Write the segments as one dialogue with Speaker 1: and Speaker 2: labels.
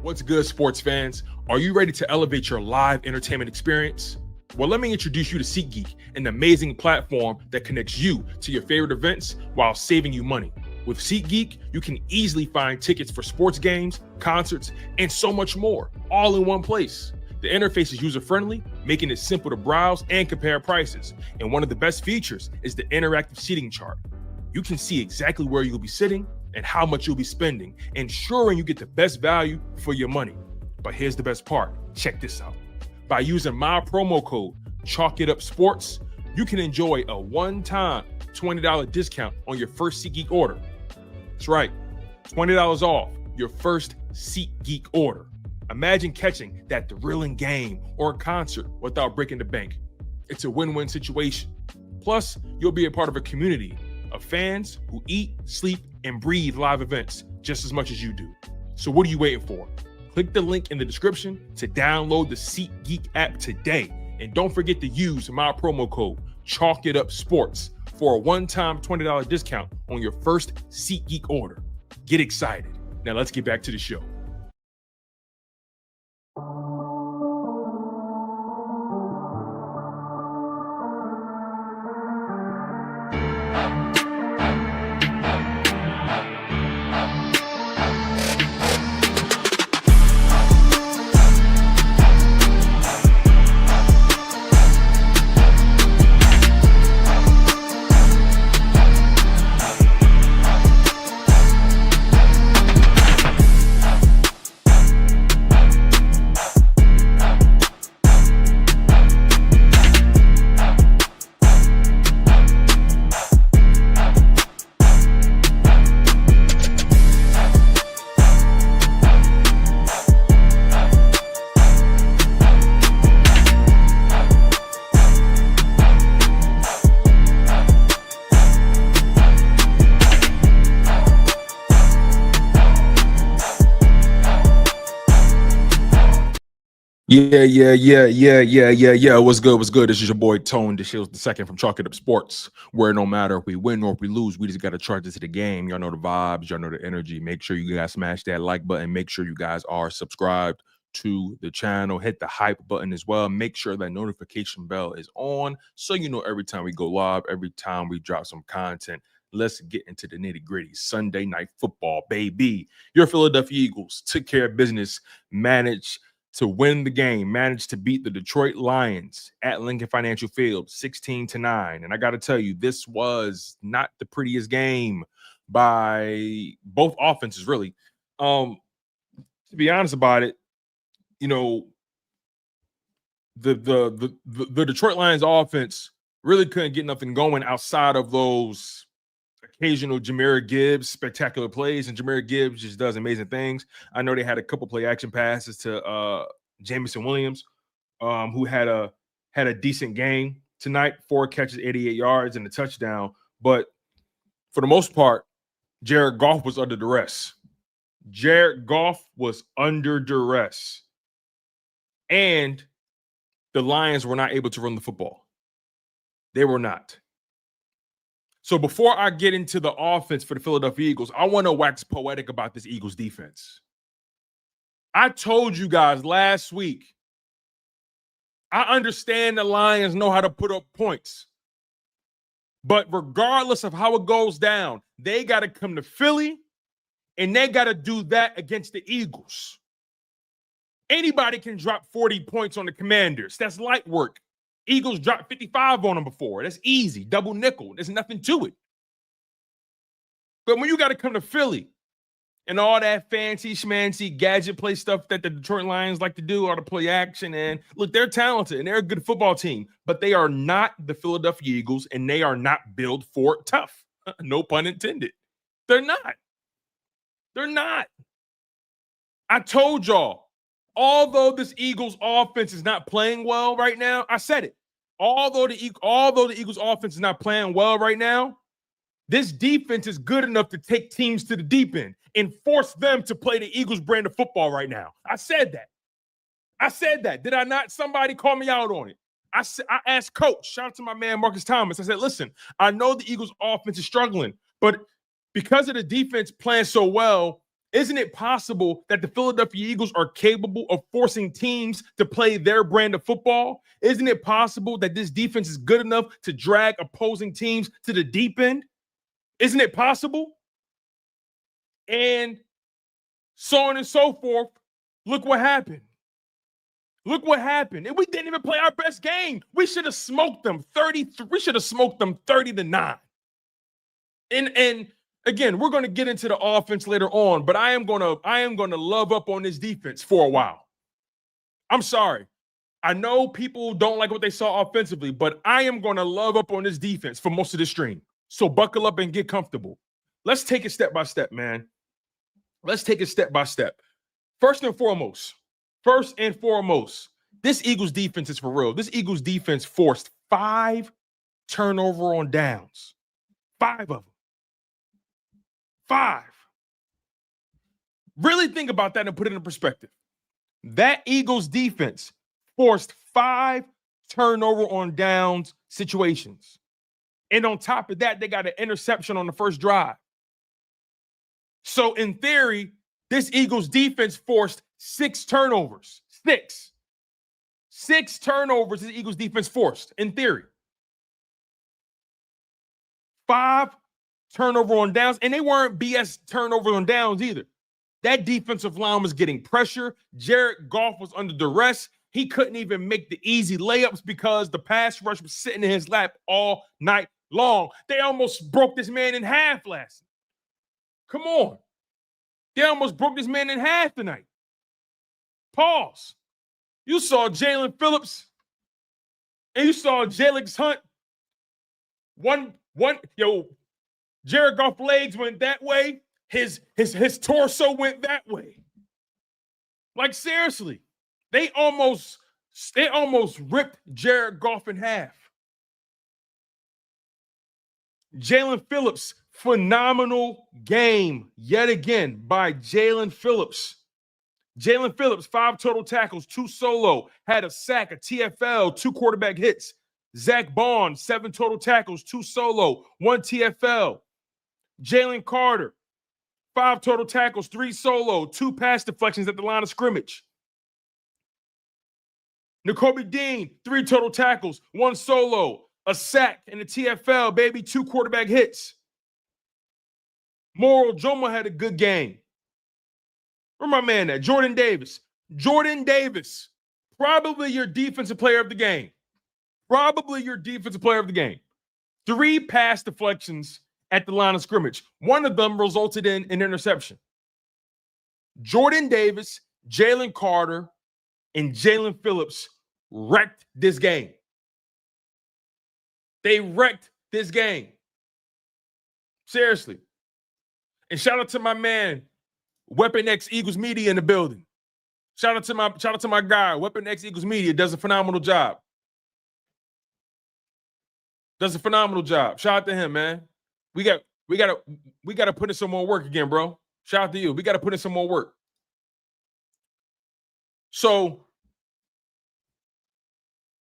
Speaker 1: What's good, sports fans? Are you ready to elevate your live entertainment experience? Well, let me introduce you to SeatGeek, an amazing platform that connects you to your favorite events while saving you money. With SeatGeek, you can easily find tickets for sports games, concerts, and so much more, all in one place. The interface is user-friendly, making it simple to browse and compare prices. And one of the best features is the interactive seating chart. You can see exactly where you'll be sitting and how much you'll be spending, ensuring you get the best value for your money. But here's the best part. Check this out. By using my promo code, ChalkItUpSports, you can enjoy a one-time $20 discount on your first SeatGeek order. That's right, $20 off your first SeatGeek order. Imagine catching that thrilling game or concert without breaking the bank. It's a win-win situation. Plus, you'll be a part of a community of fans who eat, sleep, and breathe live events just as much as you do. So what are you waiting for? Click the link in the description to download the SeatGeek app today. And don't forget to use my promo code ChalkItUpSports for a one-time $20 discount on your first SeatGeek order. Get excited. Now let's get back to the show. Yeah. What's good? This is your boy Tone DeShields II from Chalk It Up Sports, where no matter if we win or if we lose, we just got to charge it to the game. Y'all know the vibes, y'all know the energy. Make sure you guys smash that like button. Make sure you guys are subscribed to the channel. Hit the hype button as well. Make sure that notification bell is on so you know every time we go live, every time we drop some content. Let's get into the nitty-gritty. Sunday night football, baby. Your Philadelphia Eagles took care of business, managed to win the game, managed to beat the Detroit Lions at Lincoln Financial Field 16-9. And I got to tell you, this was not the prettiest game by both offenses, really. To be honest about it, you know, the Detroit Lions offense really couldn't get nothing going outside of those occasional Jahmyr Gibbs spectacular plays, and Jahmyr Gibbs just does amazing things. I know they had a couple play action passes to Jamison Williams, who had a decent game tonight, 4 catches, 88 yards, and a touchdown. But for the most part, Jared Goff was under duress. And the Lions were not able to run the football. They were not. So before I get into the offense for the Philadelphia Eagles, I want to wax poetic about this Eagles defense. I told you guys last week, I understand the Lions know how to put up points. But regardless of how it goes down, they got to come to Philly, and they got to do that against the Eagles. Anybody can drop 40 points on the Commanders. That's light work. Eagles dropped 55 on them before. That's easy. Double nickel. There's nothing to it. But when you got to come to Philly and all that fancy schmancy gadget play stuff that the Detroit Lions like to do, or to play action, and look, they're talented and they're a good football team, but they are not the Philadelphia Eagles, and they are not built for tough. No pun intended. They're not. They're not. I told y'all, although this Eagles offense is not playing well right now, I said it. Although the Eagles offense is not playing well right now, this defense is good enough to take teams to the deep end and force them to play the Eagles brand of football right now. I said that. Did I not? Somebody call me out on it. I asked Coach, shout out to my man Marcus Thomas. I said, listen, I know the Eagles offense is struggling, but because of the defense playing so well, Isn't it possible that the Philadelphia Eagles are capable of forcing teams to play their brand of football? Isn't it possible that this defense is good enough to drag opposing teams to the deep end? Isn't it possible? And so on and so forth. Look what happened. Look what happened. And we didn't even play our best game. We should have smoked them 33. We should have smoked them 30-9. And again, we're going to get into the offense later on, but I am going to love up on this defense for a while. I'm sorry. I know people don't like what they saw offensively, but I am going to love up on this defense for most of this stream. So buckle up and get comfortable. Let's take it step by step, man. Let's take it step by step. First and foremost, this Eagles defense is for real. This Eagles defense forced 5 turnover on downs. 5 of them. 5. Really think about that and put it in perspective. That Eagles defense forced 5 turnover on downs situations. And on top of that, they got an interception on the first drive. So in theory, this Eagles defense forced 6 turnovers. 6 turnovers this Eagles defense forced, in theory. 5 turnover on downs, and they weren't BS turnover on downs either. That defensive line was getting pressure. Jared Goff was under duress. He couldn't even make the easy layups because the pass rush was sitting in his lap all night long. They almost broke this man in half last night. Come on. They almost broke this man in half tonight. Pause. You saw Jalen Phillips and you saw Jalen Hunt. Jared Goff's legs went that way. His torso went that way. Like, seriously, they almost ripped Jared Goff in half. Jalen Phillips, phenomenal game yet again by Jalen Phillips. Jalen Phillips, 5 total tackles, 2 solo, had a sack, a TFL, 2 quarterback hits. Zack Baun, 7 total tackles, 2 solo, 1 TFL. Jalen Carter, 5 total tackles, 3 solo, 2 pass deflections at the line of scrimmage. Nakobe Dean, 3 total tackles, 1 solo, a sack, and a TFL, baby, 2 quarterback hits. Moral Jomo had a good game. Where my man at? Jordan Davis. Jordan Davis, probably your defensive player of the game. 3 pass deflections at the line of scrimmage. One of them resulted in an interception. Jordan Davis, Jalen Carter, and Jalen Phillips wrecked this game. They wrecked this game. Seriously. And shout out to my man, Weapon X Eagles Media in the building. Shout out to my guy, Weapon X Eagles Media, does a phenomenal job. Shout out to him, man. We gotta put in some more work again, bro. Shout out to you. We gotta put in some more work. So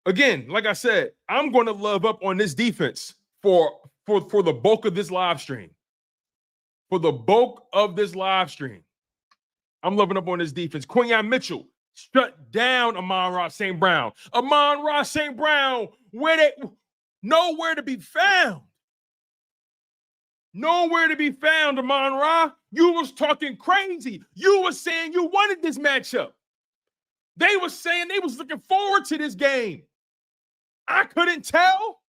Speaker 1: again, like I said, I'm going to love up on this defense for the bulk of this live stream. I'm loving up on this defense. Quinyon Mitchell shut down Amon-Ra St. Brown. Amon-Ra St. Brown, nowhere to be found. Amon-Ra. You was talking crazy. You was saying you wanted this matchup. They were saying they was looking forward to this game. I couldn't tell.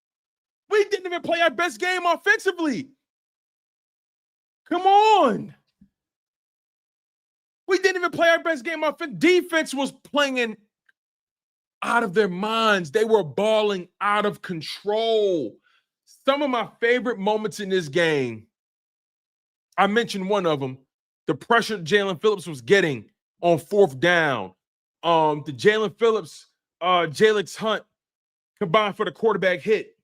Speaker 1: We didn't even play our best game offensively. Come on. We didn't even play our best game offensively. Defense was playing out of their minds. They were balling out of control. Some of my favorite moments in this game, I mentioned one of them, the pressure Jalen Phillips was getting on 4th down. The Jalen Phillips, Jalen Hunt combined for the quarterback hit.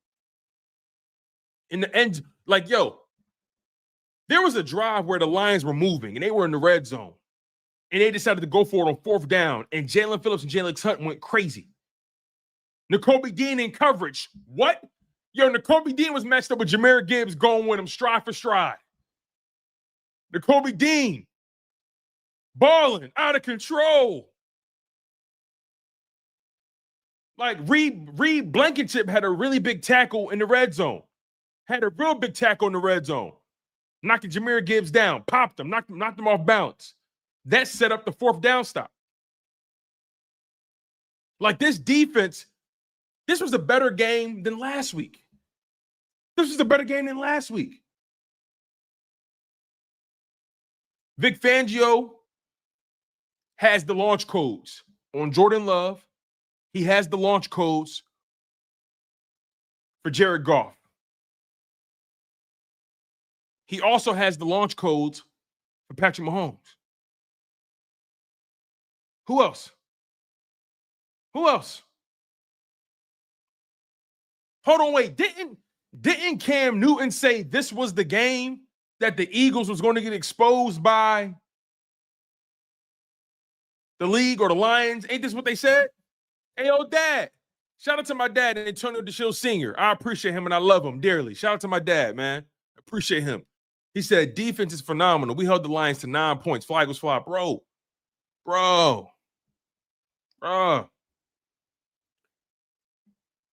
Speaker 1: In the end, like, there was a drive where the Lions were moving and they were in the red zone. And they decided to go for it on 4th down. And Jalen Phillips and Jalen Hunt went crazy. Nakobe Dean in coverage. What? Nakobe Dean was matched up with Jahmyr Gibbs going with him stride for stride. Nakobe Dean balling out of control. Like Reed Blankenship had a really big tackle in the red zone. Had a real big tackle in the red zone. Knocking Jahmyr Gibbs down, popped him, knocked him off balance. That set up the 4th down stop. Like this defense, this was a better game than last week. This was a better game than last week. Vic Fangio has the launch codes on Jordan Love. He has the launch codes for Jared Goff. He also has the launch codes for Patrick Mahomes. Who else? Who else? Hold on, wait. Didn't Cam Newton say this was the game that the Eagles was going to get exposed by the league or the Lions? Ain't this what they said? Hey, yo, Dad. Shout out to my dad, Antonio DeShields Sr. I appreciate him and I love him dearly. Shout out to my dad, man. I appreciate him. He said, defense is phenomenal. We held the Lions to 9 points. Flag was fly. Bro.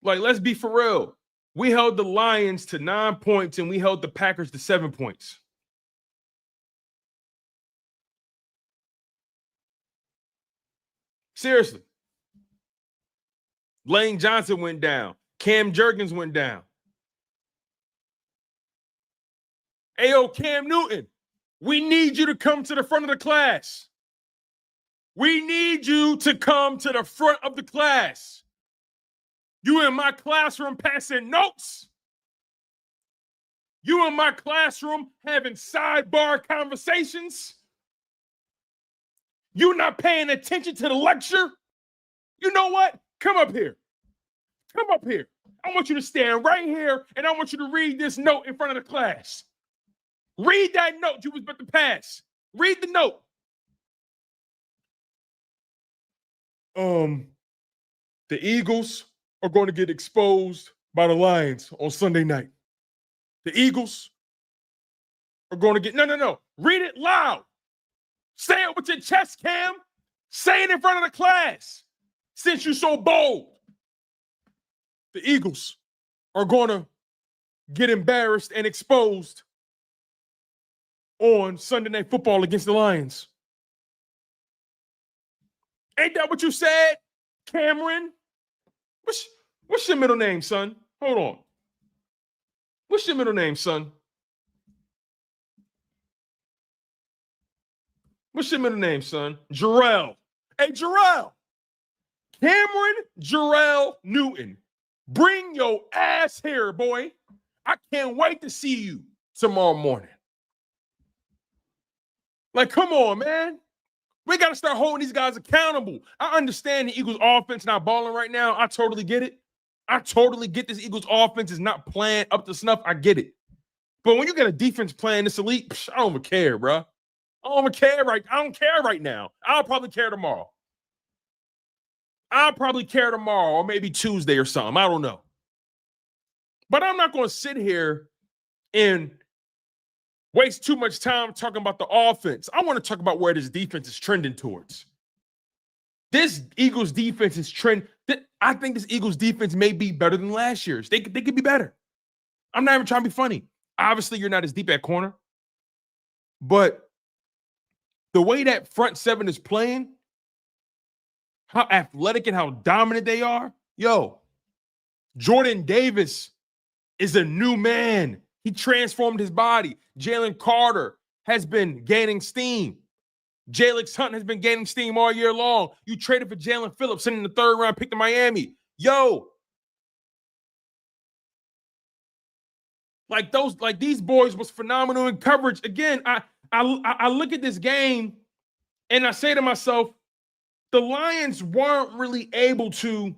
Speaker 1: Like, let's be for real. We held the Lions to 9 points and we held the Packers to 7 points. Seriously. Lane Johnson went down. Cam Jurgens went down. Ayo, Cam Newton, we need you to come to the front of the class. We need you to come to the front of the class. You in my classroom passing notes. You in my classroom having sidebar conversations. You not paying attention to the lecture. You know what? Come up here. Come up here. I want you to stand right here and I want you to read this note in front of the class. Read that note you was about to pass. Read the note. The Eagles are going to get exposed by the Lions on Sunday night. The Eagles are going to get, no. Read it loud. Say it with your chest, Cam. Say it in front of the class. Since you're so bold. The Eagles are going to get embarrassed and exposed on Sunday Night Football against the Lions. Ain't that what you said, Cameron? What's your middle name, son? Hold on. What's your middle name, son? What's your middle name, son? Jarrell. Hey, Jarrell. Cameron Jarrell Newton. Bring your ass here, boy. I can't wait to see you tomorrow morning. Like, come on, man. We got to start holding these guys accountable. I understand the Eagles' offense not balling right now. I totally get it. I totally get this Eagles' offense is not playing up to snuff. I get it. But when you get a defense playing this elite, I don't even care, bro. I don't care right now. I'll probably care tomorrow. Or maybe Tuesday or something. I don't know. But I'm not going to sit here and waste too much time talking about the offense. I want to talk about where this defense is trending towards. This Eagles defense is trending. I think this Eagles defense may be better than last year's. They could be better. I'm not even trying to be funny. Obviously, you're not as deep at corner. But the way that front seven is playing, how athletic and how dominant they are, Jordan Davis is a new man. He transformed his body. Jalen Carter has been gaining steam. Jalix Hunt has been gaining steam all year long. You traded for Jalen Phillips in the 3rd round, picked to Miami. Like these boys was phenomenal in coverage. Again, I look at this game and I say to myself, the Lions weren't really able to.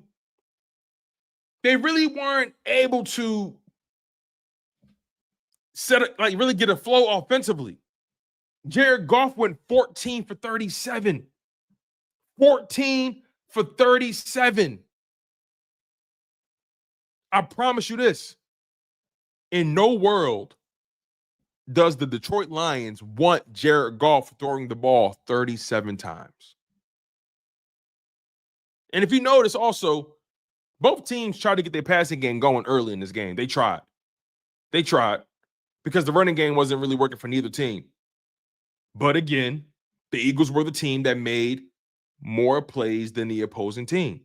Speaker 1: They really weren't able to really get a flow offensively. Jared Goff went 14 for 37. 14 for 37. I promise you this. In no world does the Detroit Lions want Jared Goff throwing the ball 37 times? And if you notice also, both teams tried to get their passing game going early in this game. They tried. Because the running game wasn't really working for neither team. But again, the Eagles were the team that made more plays than the opposing team.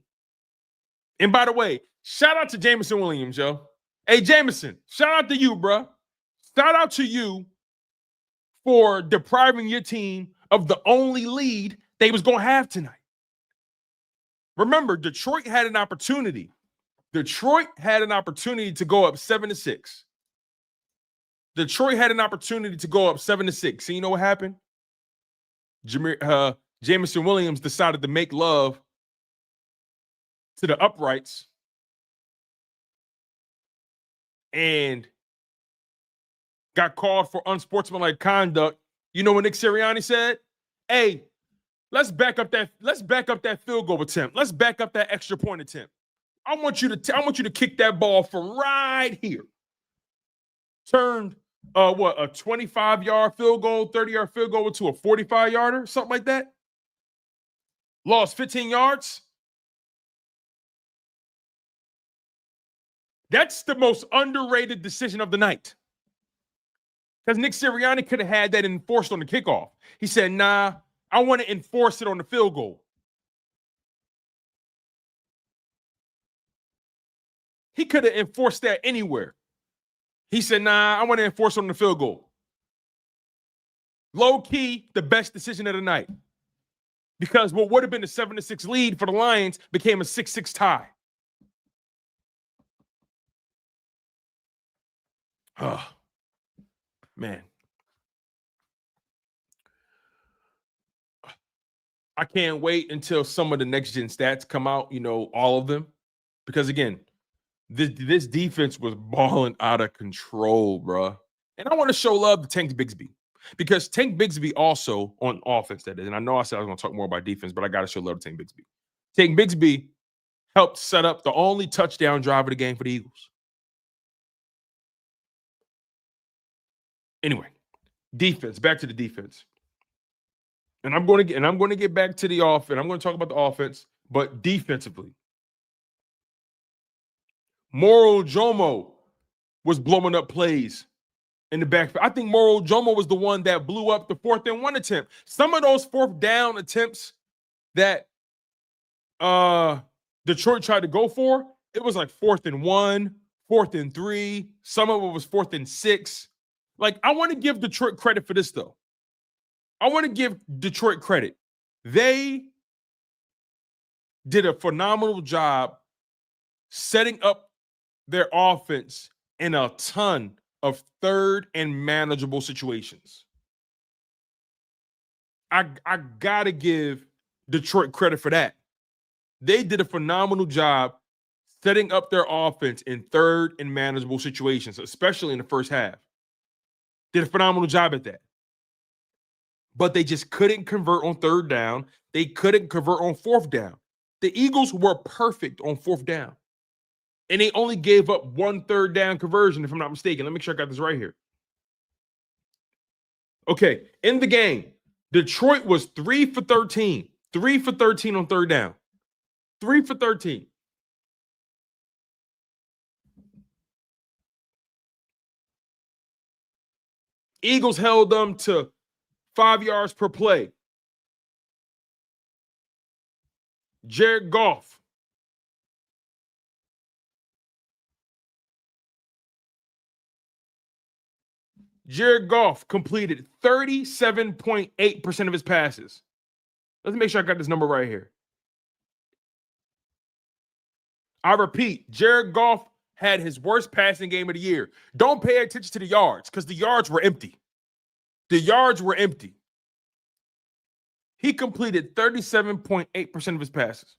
Speaker 1: And by the way, shout out to Jameson Williams, yo. Hey, Jameson, shout out to you, bro. Shout out to you for depriving your team of the only lead they was going to have tonight. Remember, Detroit had an opportunity. Detroit had an opportunity to go up 7-6. Detroit had an opportunity to go up 7-6. So you know what happened? Jameson Williams decided to make love to the uprights and got called for unsportsmanlike conduct. You know what Nick Sirianni said? Hey, let's back up that field goal attempt. Let's back up that extra point attempt. I want you to kick that ball from right here. Turned a 25-yard field goal, 30-yard field goal into a 45-yarder, something like that. Lost 15 yards. That's the most underrated decision of the night. Because Nick Sirianni could have had that enforced on the kickoff. He said, nah, I want to enforce it on the field goal. He could have enforced that anywhere. He said, nah, I want to enforce it on the field goal. Low key, the best decision of the night. Because what would have been a 7-6 lead for the Lions became a 6-6 tie. Oh, man. I can't wait until some of the next-gen stats come out, all of them. Because, again, this defense was balling out of control, bro. And I want to show love to Tank Bigsby. Because Tank Bigsby also, on offense, that is, and I know I said I was going to talk more about defense, but I got to show love to Tank Bigsby. Tank Bigsby helped set up the only touchdown drive of the game for the Eagles. Anyway, defense, back to the defense. And I'm going to get back to the offense. I'm going to talk about the offense, but defensively. Moro Jomo was blowing up plays in the backfield. I think Moro Jomo was the one that blew up the 4th-and-1 attempt. Some of those 4th down attempts that Detroit tried to go for, it was like 4th-and-1, 4th-and-3. Some of it was 4th-and-6. Like, I want to give Detroit credit for this, though. I want to give Detroit credit. They did a phenomenal job setting up their offense in a ton of 3rd and manageable situations. I got to give Detroit credit for that. They did a phenomenal job setting up their offense in 3rd and manageable situations, especially in the first half. Did a phenomenal job at that. But they just couldn't convert on 3rd down. They couldn't convert on 4th down. The Eagles were perfect on 4th down. And they only gave up 1 3rd down conversion, if I'm not mistaken. Let me make sure I got this right here. Okay, in the game, Detroit was 3 for 13. 3 for 13 on 3rd down. 3 for 13. Eagles held them to 5 yards per play. Jared Goff. Jared Goff completed 37.8% of his passes. Let's make sure I got this number right here. I repeat, Jared Goff had his worst passing game of the year. Don't pay attention to the yards because the yards were empty. The yards were empty. He completed 37.8% of his passes.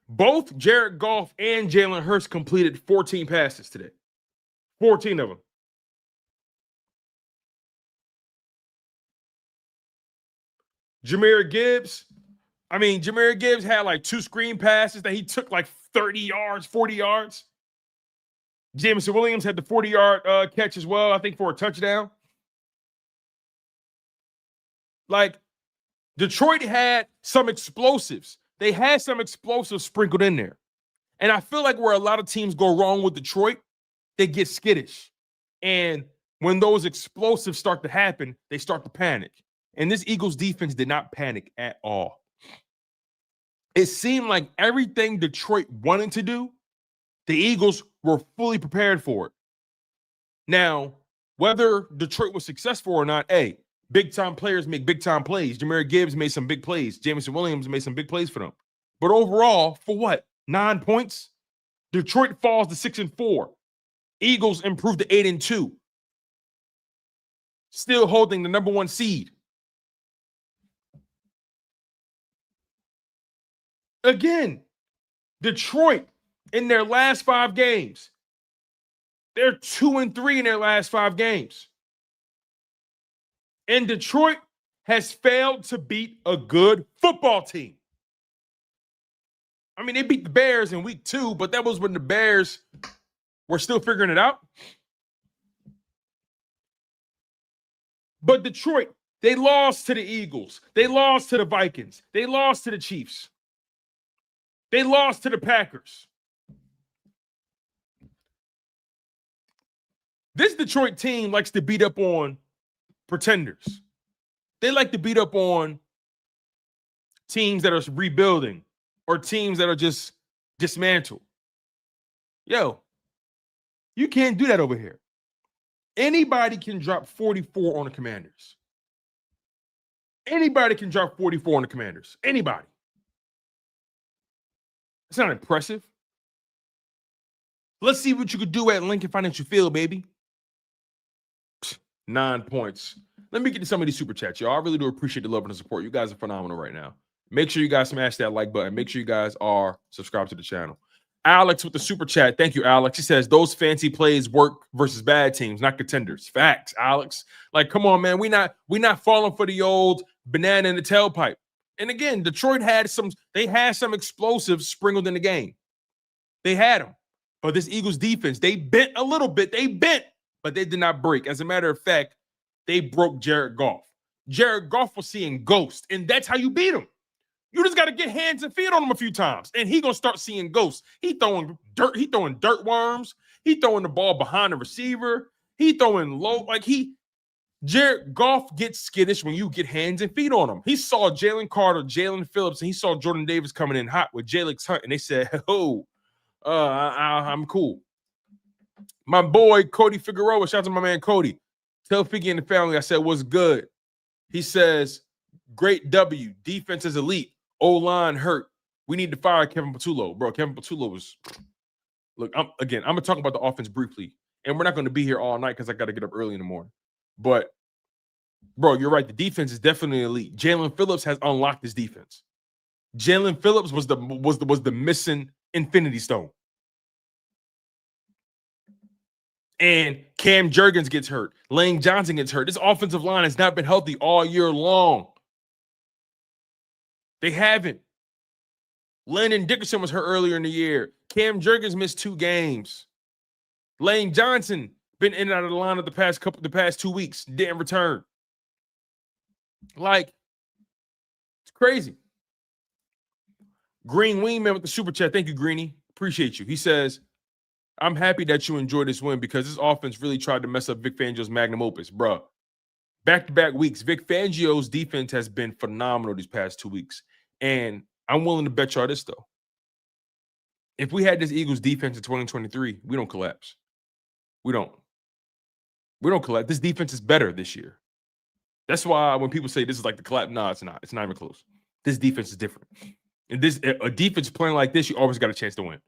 Speaker 1: Both Jared Goff and Jalen Hurts completed 14 passes today. 14 of them. Jahmyr Gibbs had like 2 screen passes that he took like 30 yards, 40 yards. Jameson Williams had the 40-yard catch as well, I think, for a touchdown. Like, Detroit had some explosives. They had some explosives sprinkled in there. And I feel like where a lot of teams go wrong with Detroit, they get skittish. And when those explosives start to happen, they start to panic. And this Eagles defense did not panic at all. It seemed like everything Detroit wanted to do, the Eagles were fully prepared for it. Now, whether Detroit was successful or not, hey, big-time players make big-time plays. Jahmyr Gibbs made some big plays. Jameson Williams made some big plays for them. But overall, for what? 9 points? Detroit falls to 6-4. Eagles improved to 8-2. Still holding the number 1 seed. Again, Detroit in their last 5 games, they're 2-3 in their last 5 games. And Detroit has failed to beat a good football team. I mean, they beat the Bears in week 2, but that was when the Bears were still figuring it out. But Detroit, they lost to the Eagles. They lost to the Vikings. They lost to the Chiefs. They lost to the Packers. This Detroit team likes to beat up on pretenders. They like to beat up on teams that are rebuilding or teams that are just dismantled. Yo, you can't do that over here. Anybody can drop 44 on the Commanders. Anybody can drop 44 on the Commanders. Anybody. It's not impressive. Let's see what you could do at Lincoln Financial Field, baby. 9 points. Let me get to some of these super chats, y'all. I really do appreciate the love and the support. You guys are phenomenal right now. Make sure you guys smash that like button. Make sure you guys are subscribed to the channel. Alex with the super chat. Thank you, Alex. He says, those fancy plays work versus bad teams, not contenders. Facts, Alex. Like, come on, man. We're not falling for the old banana in the tailpipe. And again, Detroit had some explosives sprinkled in the game. They had them. But this Eagles defense, they bent a little bit. They bent, but they did not break. As a matter of fact, they broke Jared Goff. Jared Goff was seeing ghosts, and that's how you beat him. You just got to get hands and feet on him a few times, and he gonna start seeing ghosts. He throwing dirt worms. He throwing the ball behind the receiver. He throwing low. Jared Goff gets skittish when you get hands and feet on him. He saw Jalen Carter, Jalen Phillips, and he saw Jordan Davis coming in hot with Jalen Hunt, and they said, "Oh, I'm cool." My boy Cody Figueroa, shout out to my man Cody. Tell Figgy and the family I said what's good. He says, "Great W. Defense is elite. O-line hurt. We need to fire Kevin Patullo." Bro, Kevin Patullo was – look, I'm going to talk about the offense briefly, and we're not going to be here all night because I got to get up early in the morning. But, bro, you're right. The defense is definitely elite. Jalen Phillips has unlocked this defense. Jalen Phillips was the missing infinity stone. And Cam Jurgens gets hurt. Lane Johnson gets hurt. This offensive line has not been healthy all year long. They haven't. Landon Dickerson was hurt earlier in the year. Cam Jurgens missed 2 games. Lane Johnson been in and out of the lineup the past 2 weeks. Didn't return. Like, it's crazy. Green Wingman with the super chat. Thank you, Greeny. Appreciate you. He says, "I'm happy that you enjoyed this win because this offense really tried to mess up Vic Fangio's magnum opus." Bro, back-to-back weeks, Vic Fangio's defense has been phenomenal these past 2 weeks. And I'm willing to bet y'all this, though. If we had this Eagles defense in 2023, we don't collapse. We don't collapse. This defense is better this year. That's why when people say this is like the collapse, no, it's not. It's not even close. This defense is different. And a defense playing like this, you always got a chance to win.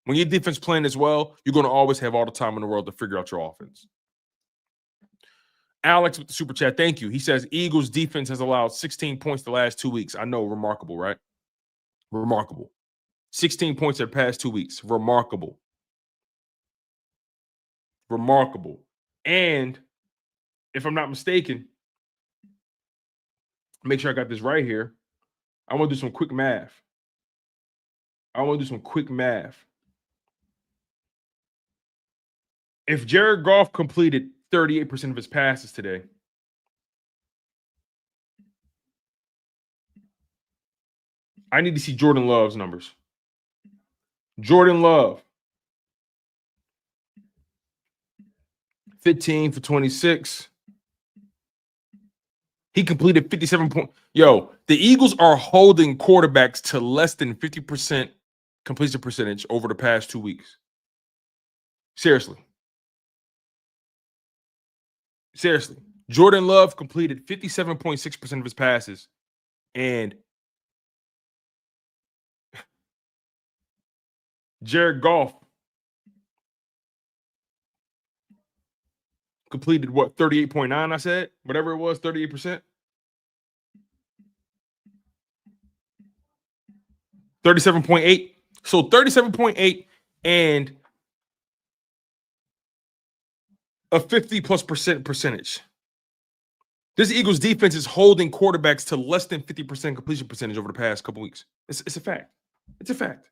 Speaker 1: When your defense playing as well, you're going to always have all the time in the world to figure out your offense. Alex with the super chat, thank you. He says, Eagles defense has allowed 16 points the last 2 weeks. I know, remarkable, right? Remarkable. 16 points the past 2 weeks. Remarkable. Remarkable. And if I'm not mistaken, make sure I got this right here. I want to do some quick math. If Jared Goff completed 38% of his passes today, I need to see Jordan Love's numbers. Jordan Love, 15 for 26. He completed 57 points. Yo, the Eagles are holding quarterbacks to less than 50% completion percentage over the past 2 weeks. Seriously. Jordan Love completed 57.6% of his passes. And Jared Goff completed what, 38.9, I said? Whatever it was, 38%. 37.8. So 37.8 and a 50+% percentage. This Eagles defense is holding quarterbacks to less than 50% completion percentage over the past couple weeks. It's a fact. It's a fact.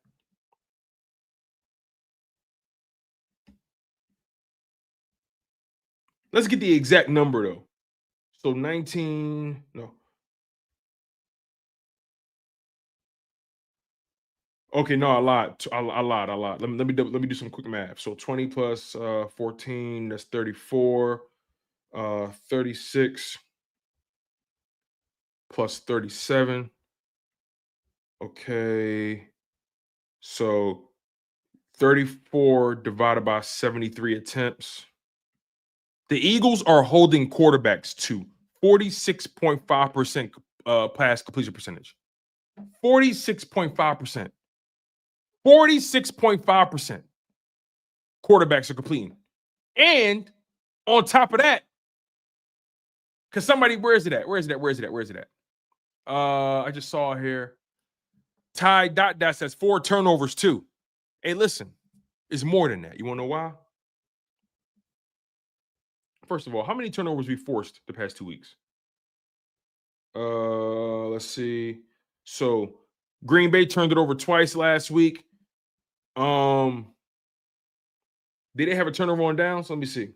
Speaker 1: Let's get the exact number, though. So 19, no. Okay, no, a lot. A lot. Let me do some quick math. So 20 plus 14, that's 34. 36 plus 37. Okay. So 34 divided by 73 attempts. The Eagles are holding quarterbacks to 46.5% pass completion percentage. 46.5%. 46.5% quarterbacks are completing. And on top of that, because somebody, where is it at? I just saw it here. Ty Dot says 4 turnovers too. Hey, listen, it's more than that. You want to know why? First of all, how many turnovers we forced the past 2 weeks? Let's see. So Green Bay turned it over twice last week. Did they have a turnover on downs? Let me see.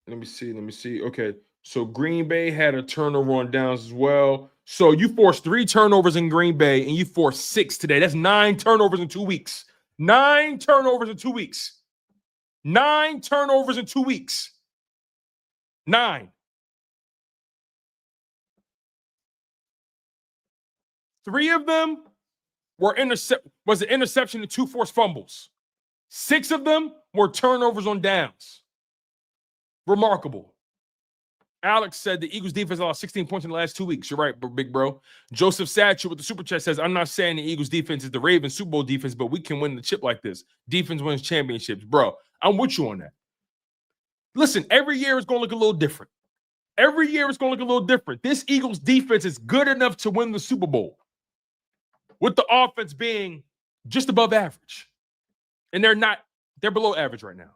Speaker 1: Let me see. Okay. So Green Bay had a turnover on downs as well. So you forced 3 turnovers in Green Bay and you forced 6 today. That's 9 turnovers in 2 weeks. 9 turnovers in 2 weeks. 9 turnovers in 2 weeks. 9. 3 of them was an interception and 2 forced fumbles. 6 of them were turnovers on downs. Remarkable. Alex said the Eagles defense lost 16 points in the last 2 weeks. You're right, big bro. Joseph Satcher with the super chat says, I'm not saying the Eagles defense is the Ravens Super Bowl defense, but we can win the chip like this. Defense wins championships. Bro, I'm with you on that. Listen, every year it's going to look a little different. This Eagles defense is good enough to win the Super Bowl, with the offense being just above average. And they're below average right now.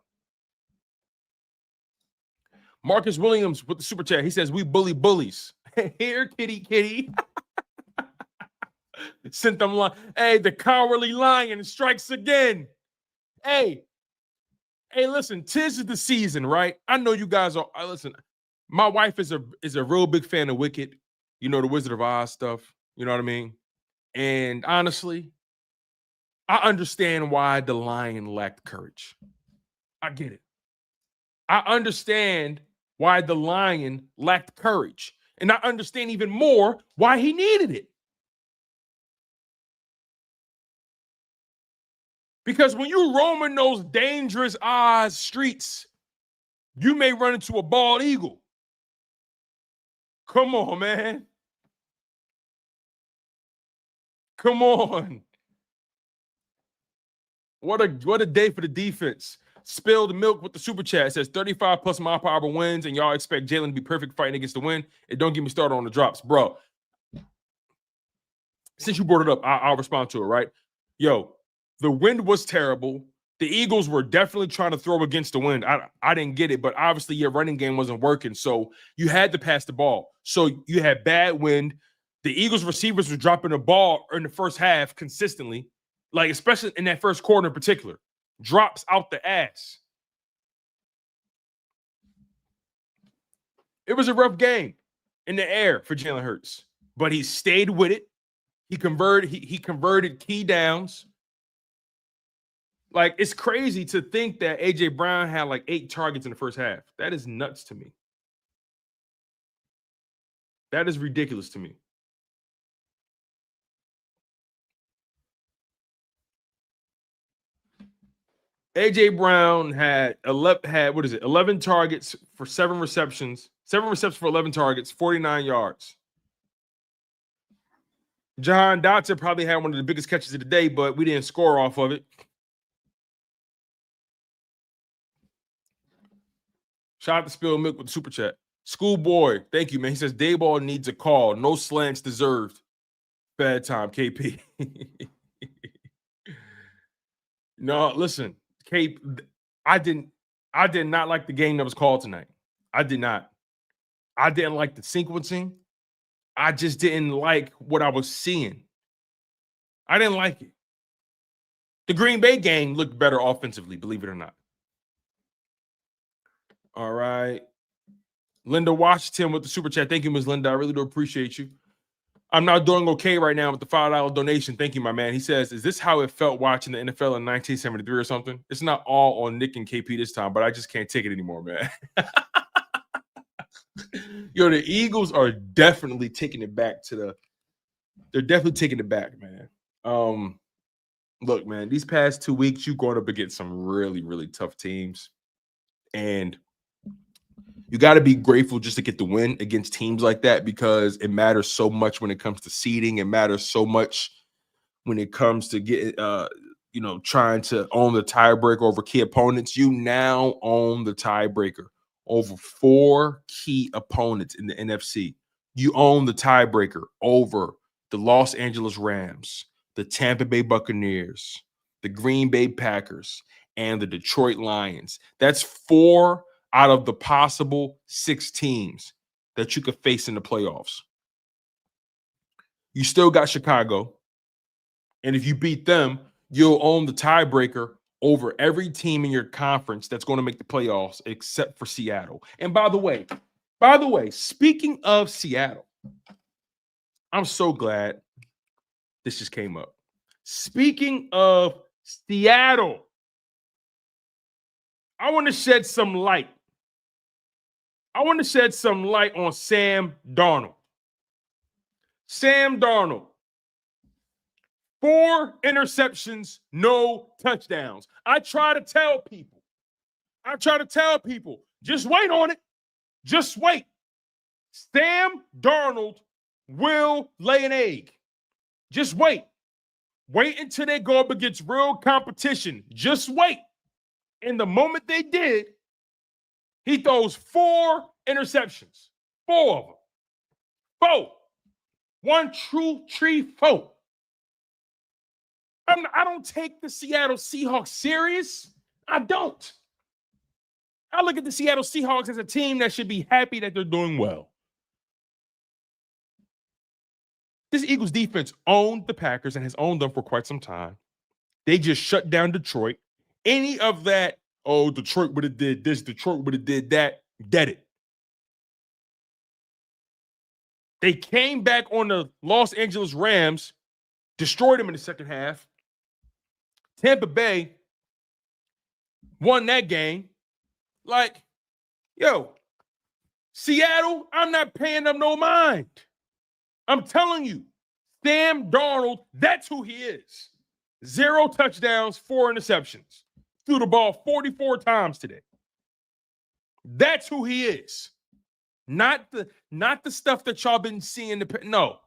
Speaker 1: Marcus Williams with the super chat. He says, we bully bullies. Here, kitty. Sent them line. Hey, the cowardly lion strikes again. Hey, listen, 'tis the season, right? I know you guys are. Listen, my wife is a real big fan of Wicked. You know, the Wizard of Oz stuff. You know what I mean? And honestly, I understand why the lion lacked courage. I get it. I understand why the lion lacked courage. And I understand even more why he needed it. Because when you roam in those dangerous Oz streets, you may run into a bald eagle. Come on, man. Come on. What a day for the defense. Spilled Milk with the super chat. It says 35 plus mile per hour wins, and y'all expect Jalen to be perfect fighting against the win. And don't get me started on the drops, bro. Since you brought it up, I'll respond to it, right? Yo, the wind was terrible. The Eagles were definitely trying to throw against the wind. I didn't get it, but obviously your running game wasn't working, so you had to pass the ball. So you had bad wind. The Eagles receivers were dropping the ball in the first half consistently, like especially in that first quarter in particular. drops out the ass. It was a rough game in the air for Jalen Hurts, but he stayed with it. He converted key downs. Like, it's crazy to think that A.J. Brown had like 8 targets in the first half. That is nuts to me. That is ridiculous to me. A.J. Brown had 11 targets for 7 receptions. 7 receptions for 11 targets, 49 yards. Jihaad Dotson probably had one of the biggest catches of the day, but we didn't score off of it. Shout out to Spill Milk with the super chat. Schoolboy, thank you, man. He says Dayball needs a call. No slants deserved. Bad time, KP. No, listen, I did not like the game that was called tonight. I did not. I didn't like the sequencing. I just didn't like what I was seeing. I didn't like it. The Green Bay game looked better offensively, believe it or not. All right. Linda Washington with the super chat. Thank you, Ms. Linda. I really do appreciate you. I'm not doing okay right now with the $5 donation. Thank you, my man. He says, is this how it felt watching the NFL in 1973 or something? It's not all on Nick and KP this time, but I just can't take it anymore, man. Yo, the Eagles are definitely taking it back they're definitely taking it back, man. Look, man, these past 2 weeks, you're going up against some really, really tough teams. And you got to be grateful just to get the win against teams like that, because it matters so much when it comes to seeding. It matters so much when it comes to trying to own the tiebreaker over key opponents. You now own the tiebreaker over 4 key opponents in the NFC. You own the tiebreaker over the Los Angeles Rams, the Tampa Bay Buccaneers, the Green Bay Packers, and the Detroit Lions. That's 4 out of the possible 6 teams that you could face in the playoffs. You still got Chicago. And if you beat them, you'll own the tiebreaker over every team in your conference that's going to make the playoffs except for Seattle. And by the way, speaking of Seattle, I'm so glad this just came up. Speaking of Seattle, I want to shed some light. I want to shed some light on Sam Darnold. Sam Darnold. 4 interceptions, no touchdowns. I try to tell people, just wait on it. Just wait. Sam Darnold will lay an egg. Just wait. Wait until they go up against real competition. Just wait. And the moment they did, he throws 4 interceptions. 4 of them. 4. 1, 2, 3, 4. I don't take the Seattle Seahawks serious. I don't. I look at the Seattle Seahawks as a team that should be happy that they're doing well. This Eagles defense owned the Packers and has owned them for quite some time. They just shut down Detroit. Any of that, oh, Detroit would have did this, Detroit would have did that, dead it. They came back on the Los Angeles Rams, destroyed them in the second half. Tampa Bay won that game. Like, yo, Seattle, I'm not paying them no mind. I'm telling you, Sam Darnold, that's who he is. 0 touchdowns, 4 interceptions. Threw the ball 44 times today. That's who he is. Not the stuff that y'all been seeing. No,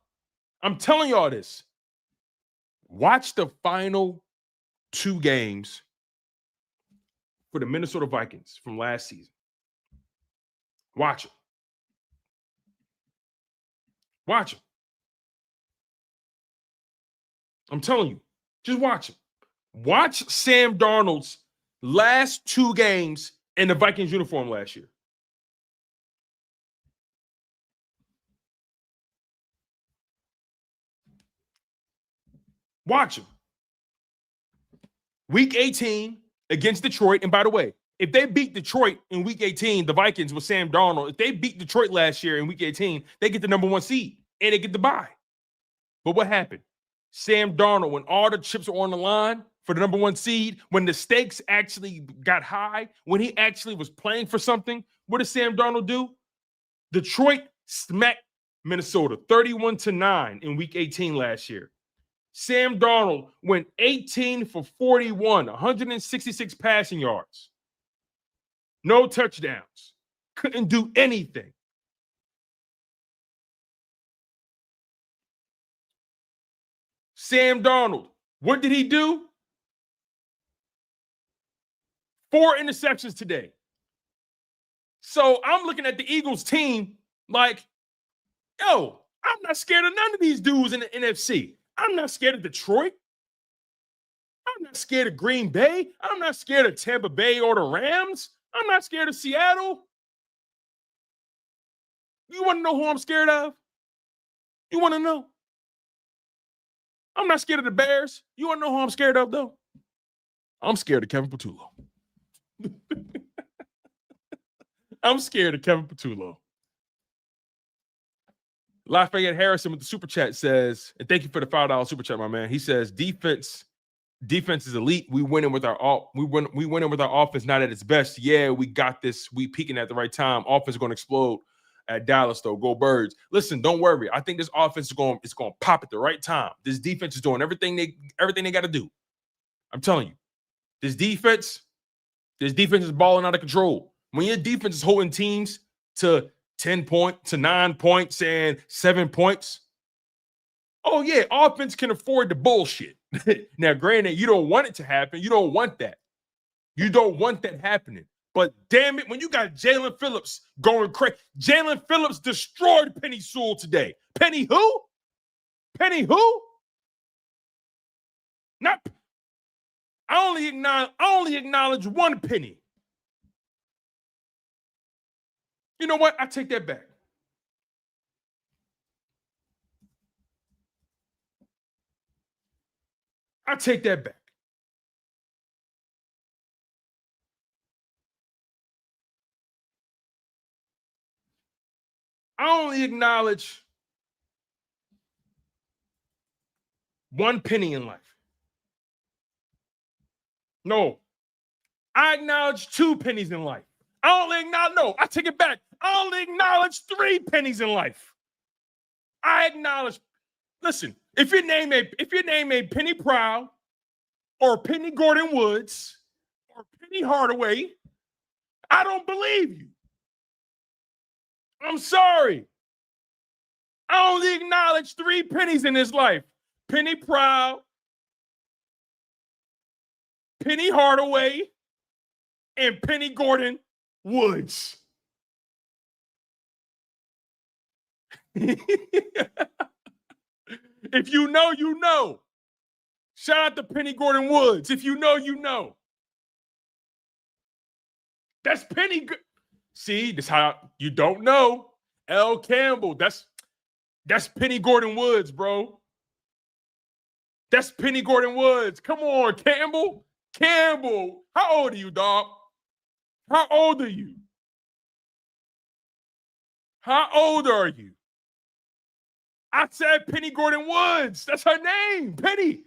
Speaker 1: I'm telling y'all this. Watch the final 2 games for the Minnesota Vikings from last season. Watch it. Watch it. I'm telling you, just watch it. Watch Sam Darnold's last 2 games in the Vikings uniform last year. Watch him. Week 18, against Detroit. And by the way, if they beat Detroit in week 18, the Vikings with Sam Darnold, if they beat Detroit last year in week 18, they get the number 1 seed and they get the bye. But what happened? Sam Darnold, when all the chips were on the line for the number 1 seed, when the stakes actually got high, when he actually was playing for something, what did Sam Darnold do? Detroit smacked Minnesota 31-9 in week 18 last year. Sam Darnold went 18 for 41, 166 passing yards. No touchdowns. Couldn't do anything. Sam Darnold, what did he do? 4 interceptions today. So I'm looking at the Eagles team like, yo, I'm not scared of none of these dudes in the NFC. I'm not scared of Detroit. I'm not scared of Green Bay. I'm not scared of Tampa Bay or the Rams. I'm not scared of Seattle. You want to know who I'm scared of? You want to know? I'm not scared of the Bears. You want to know who I'm scared of, though? I'm scared of Kevin Patullo. I'm scared of Kevin Patullo. Lafayette Harrison with the super chat says, and thank you for the $5 super chat, my man. He says, defense is elite. We winning with our offense not at its best. Yeah, we got this. We peaking at the right time. Offense is going to explode at Dallas, though. Go Birds. Listen, don't worry. I think this offense is going to pop at the right time. This defense is doing everything they got to do. I'm telling you, this defense is balling out of control. When your defense is holding teams to 10 points, to 9 points, and 7 points, oh yeah, offense can afford the bullshit. Now, granted, you don't want it to happen. You don't want that. You don't want that happening. But damn it, when you got Jalen Phillips going crazy, Jalen Phillips destroyed Penny Sewell today. Penny who? Penny who? Not. I only acknowledge one Penny. You know what? I take that back. I take that back. I only acknowledge one Penny in life. No, I acknowledge 2 pennies in life. I take it back. I only acknowledge 3 pennies in life. I acknowledge, listen, if your name ain't Penny Proud or Penny Gordon Woods or Penny Hardaway, I don't believe you. I'm sorry. I only acknowledge 3 pennies in this life. Penny Proud, Penny Hardaway, and Penny Gordon Woods. If you know, you know. Shout out to Penny Gordon Woods. If you know, you know. That's Penny. See, this how you don't know. L. Campbell. That's Penny Gordon Woods, bro. That's Penny Gordon Woods. Come on, Campbell. Campbell. How old are you, dog? How old are you? How old are you? I said Penny Gordon Woods. That's her name. Penny.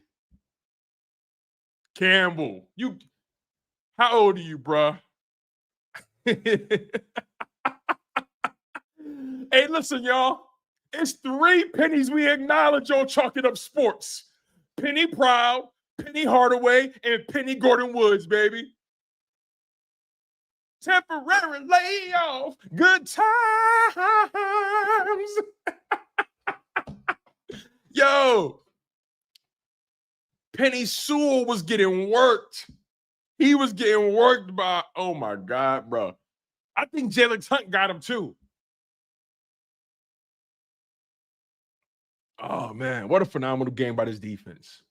Speaker 1: Campbell. How old are you, bruh? Hey, listen, y'all. It's 3 pennies we acknowledge on Chalking Up Sports. Penny Proud, Penny Hardaway, and Penny Gordon Woods, baby. Temporary layoff, good times. Yo, Penny Sewell was getting worked. He was getting worked by, oh my God, bro. I think Jalen Hunt got him too. Oh man, what a phenomenal game by this defense.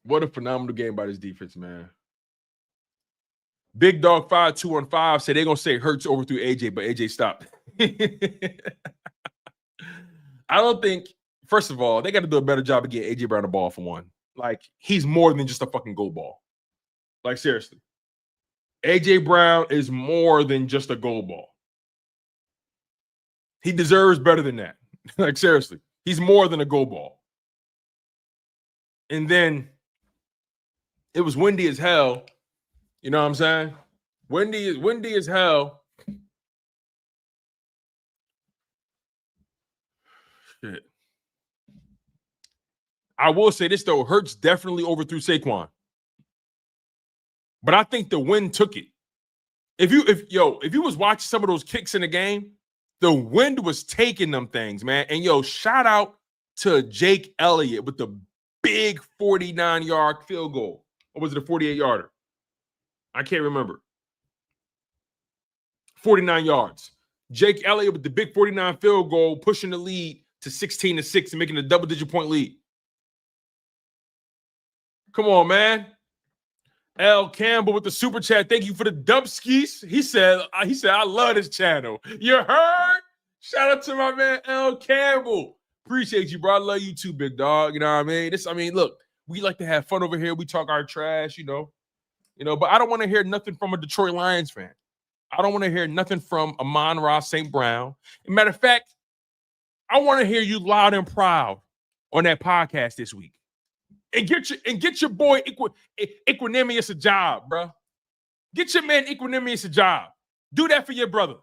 Speaker 1: What a phenomenal game by this defense, man. Big Dog 5215 said they're gonna say Hurts overthrew AJ, but AJ stopped. I don't think, first of all, they got to do a better job of getting AJ Brown the ball for one. like, he's more than just a fucking go ball. Like, seriously. A.J. Brown is more than just a goal ball. He deserves better than that. Like, seriously. He's more than a goal ball. And then it was windy as hell. You know what I'm saying? Windy as hell. Shit. I will say this, though. Hurts definitely overthrew Saquon. But I think the wind took it. If you was watching some of those kicks in the game, the wind was taking them things, man. And shout out to Jake Elliott with the big 49-yard field goal. Or was it a 48-yarder? I can't remember. 49 yards. Jake Elliott with the big 49 field goal, pushing the lead to 16-6 and making a double-digit point lead. Come on, man. L. Campbell with the super chat. Thank you for the dubskis. He said, I love this channel. You heard? Shout out to my man L. Campbell. Appreciate you, bro. I love you too, big dog. You know what I mean? Look, we like to have fun over here. We talk our trash, but I don't want to hear nothing from a Detroit Lions fan. I don't want to hear nothing from Amon-Ra St. Brown. As a matter of fact, I want to hear you loud and proud on that podcast this week. And get your boy Equanimous a job, bro. Get your man Equanimous a job. Do that for your brother.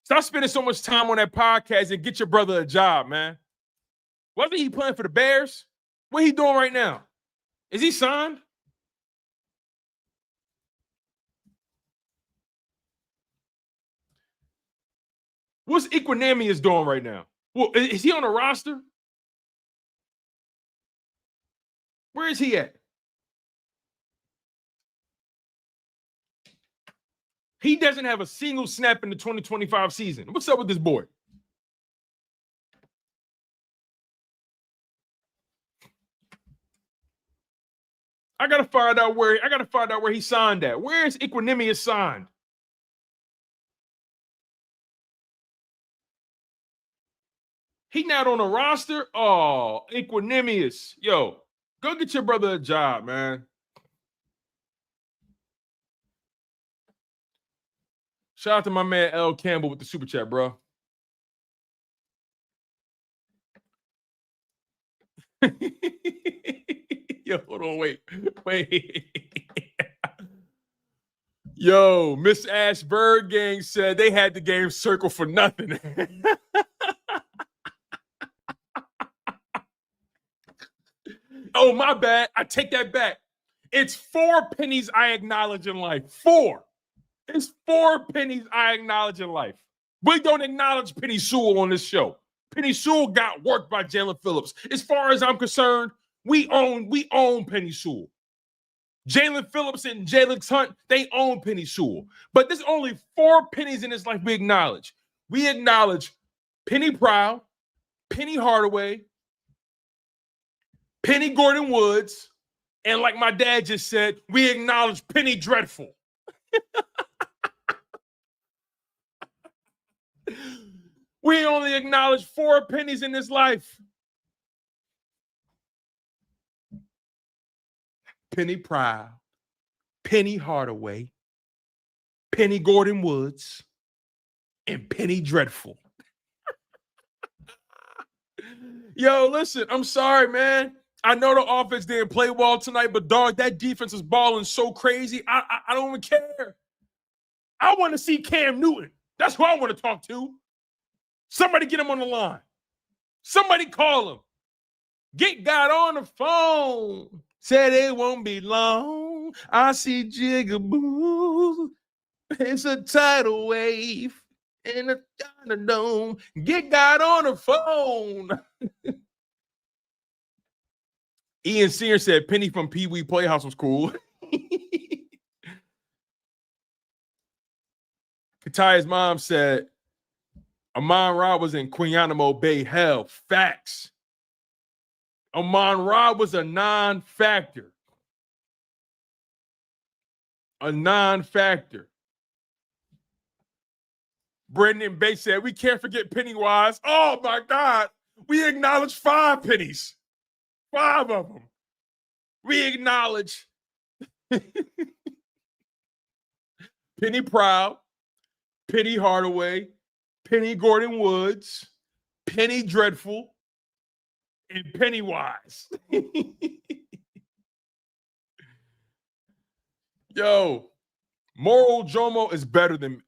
Speaker 1: Stop spending so much time on that podcast and get your brother a job, man. Wasn't he playing for the Bears? What he doing right now? Is he signed? What's Equanimous doing right now? Well, is he on a roster? Where is he at? He doesn't have a single snap in the 2025 season. What's up with this boy? I gotta find out where he signed at. Where is Equanimous signed? He not on a roster? Oh, Equanimous. Yo, go get your brother a job, man. Shout out to my man L. Campbell with the super chat, bro. Yo, hold on, wait. Yo, Miss Ash Bird Gang said they had the game circled for nothing. Oh, my bad. I take that back. It's 4 pennies I acknowledge in life. 4. It's 4 pennies I acknowledge in life. We don't acknowledge Penny Sewell on this show. Penny Sewell got worked by Jalen Phillips. As far as I'm concerned, we own Penny Sewell. Jalen Phillips and Jalen Hunt, they own Penny Sewell. But there's only 4 pennies in this life we acknowledge. We acknowledge Penny Proud, Penny Hardaway, Penny Gordon Woods, and like my dad just said, we acknowledge Penny Dreadful. We only acknowledge 4 pennies in this life. Penny Proud, Penny Hardaway, Penny Gordon Woods, and Penny Dreadful. Yo, listen, I'm sorry, man. I know the offense didn't play well tonight, but dog, that defense is balling so crazy. I don't even care. I want to see Cam Newton. That's who I want to talk to. Somebody get him on the line. Somebody call him. Get God on the phone. Said it won't be long. I see jigaboos. It's a tidal wave in a dome. Get God on the phone. Ian Sear said Penny from Pee Wee Playhouse was cool. Kataya's mom said Amon-Ra was in Quinyon Bay. Hell, facts. Amon-Ra was a non-factor. A non-factor. Brendan Bates said, we can't forget Pennywise. Oh, my God. We acknowledge 5 pennies. 5 of them. We acknowledge Penny Proud, Penny Hardaway, Penny Gordon Woods, Penny Dreadful, and Pennywise. Yo, Moral Jomo is better than.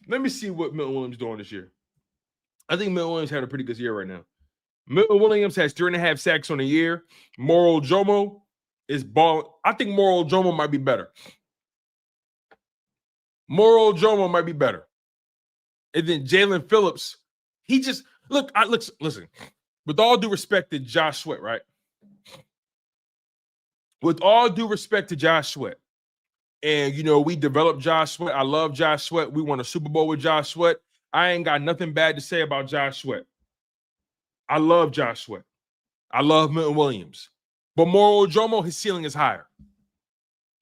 Speaker 1: Let me see what Milton Williams doing this year. I think Milton Williams had a pretty good year right now. Milton Williams has 3.5 sacks on the year. Moral Jomo is balling. I think Moral Jomo might be better. Moral Jomo might be better. And then Jalen Phillips, he just listen. With all due respect to Josh Sweat, right? With all due respect to Josh Sweat, and we developed Josh Sweat. I love Josh Sweat. We won a Super Bowl with Josh Sweat. I ain't got nothing bad to say about Josh Sweat. I love Josh Sweat. I love Milton Williams. But Moral Jomo, his ceiling is higher.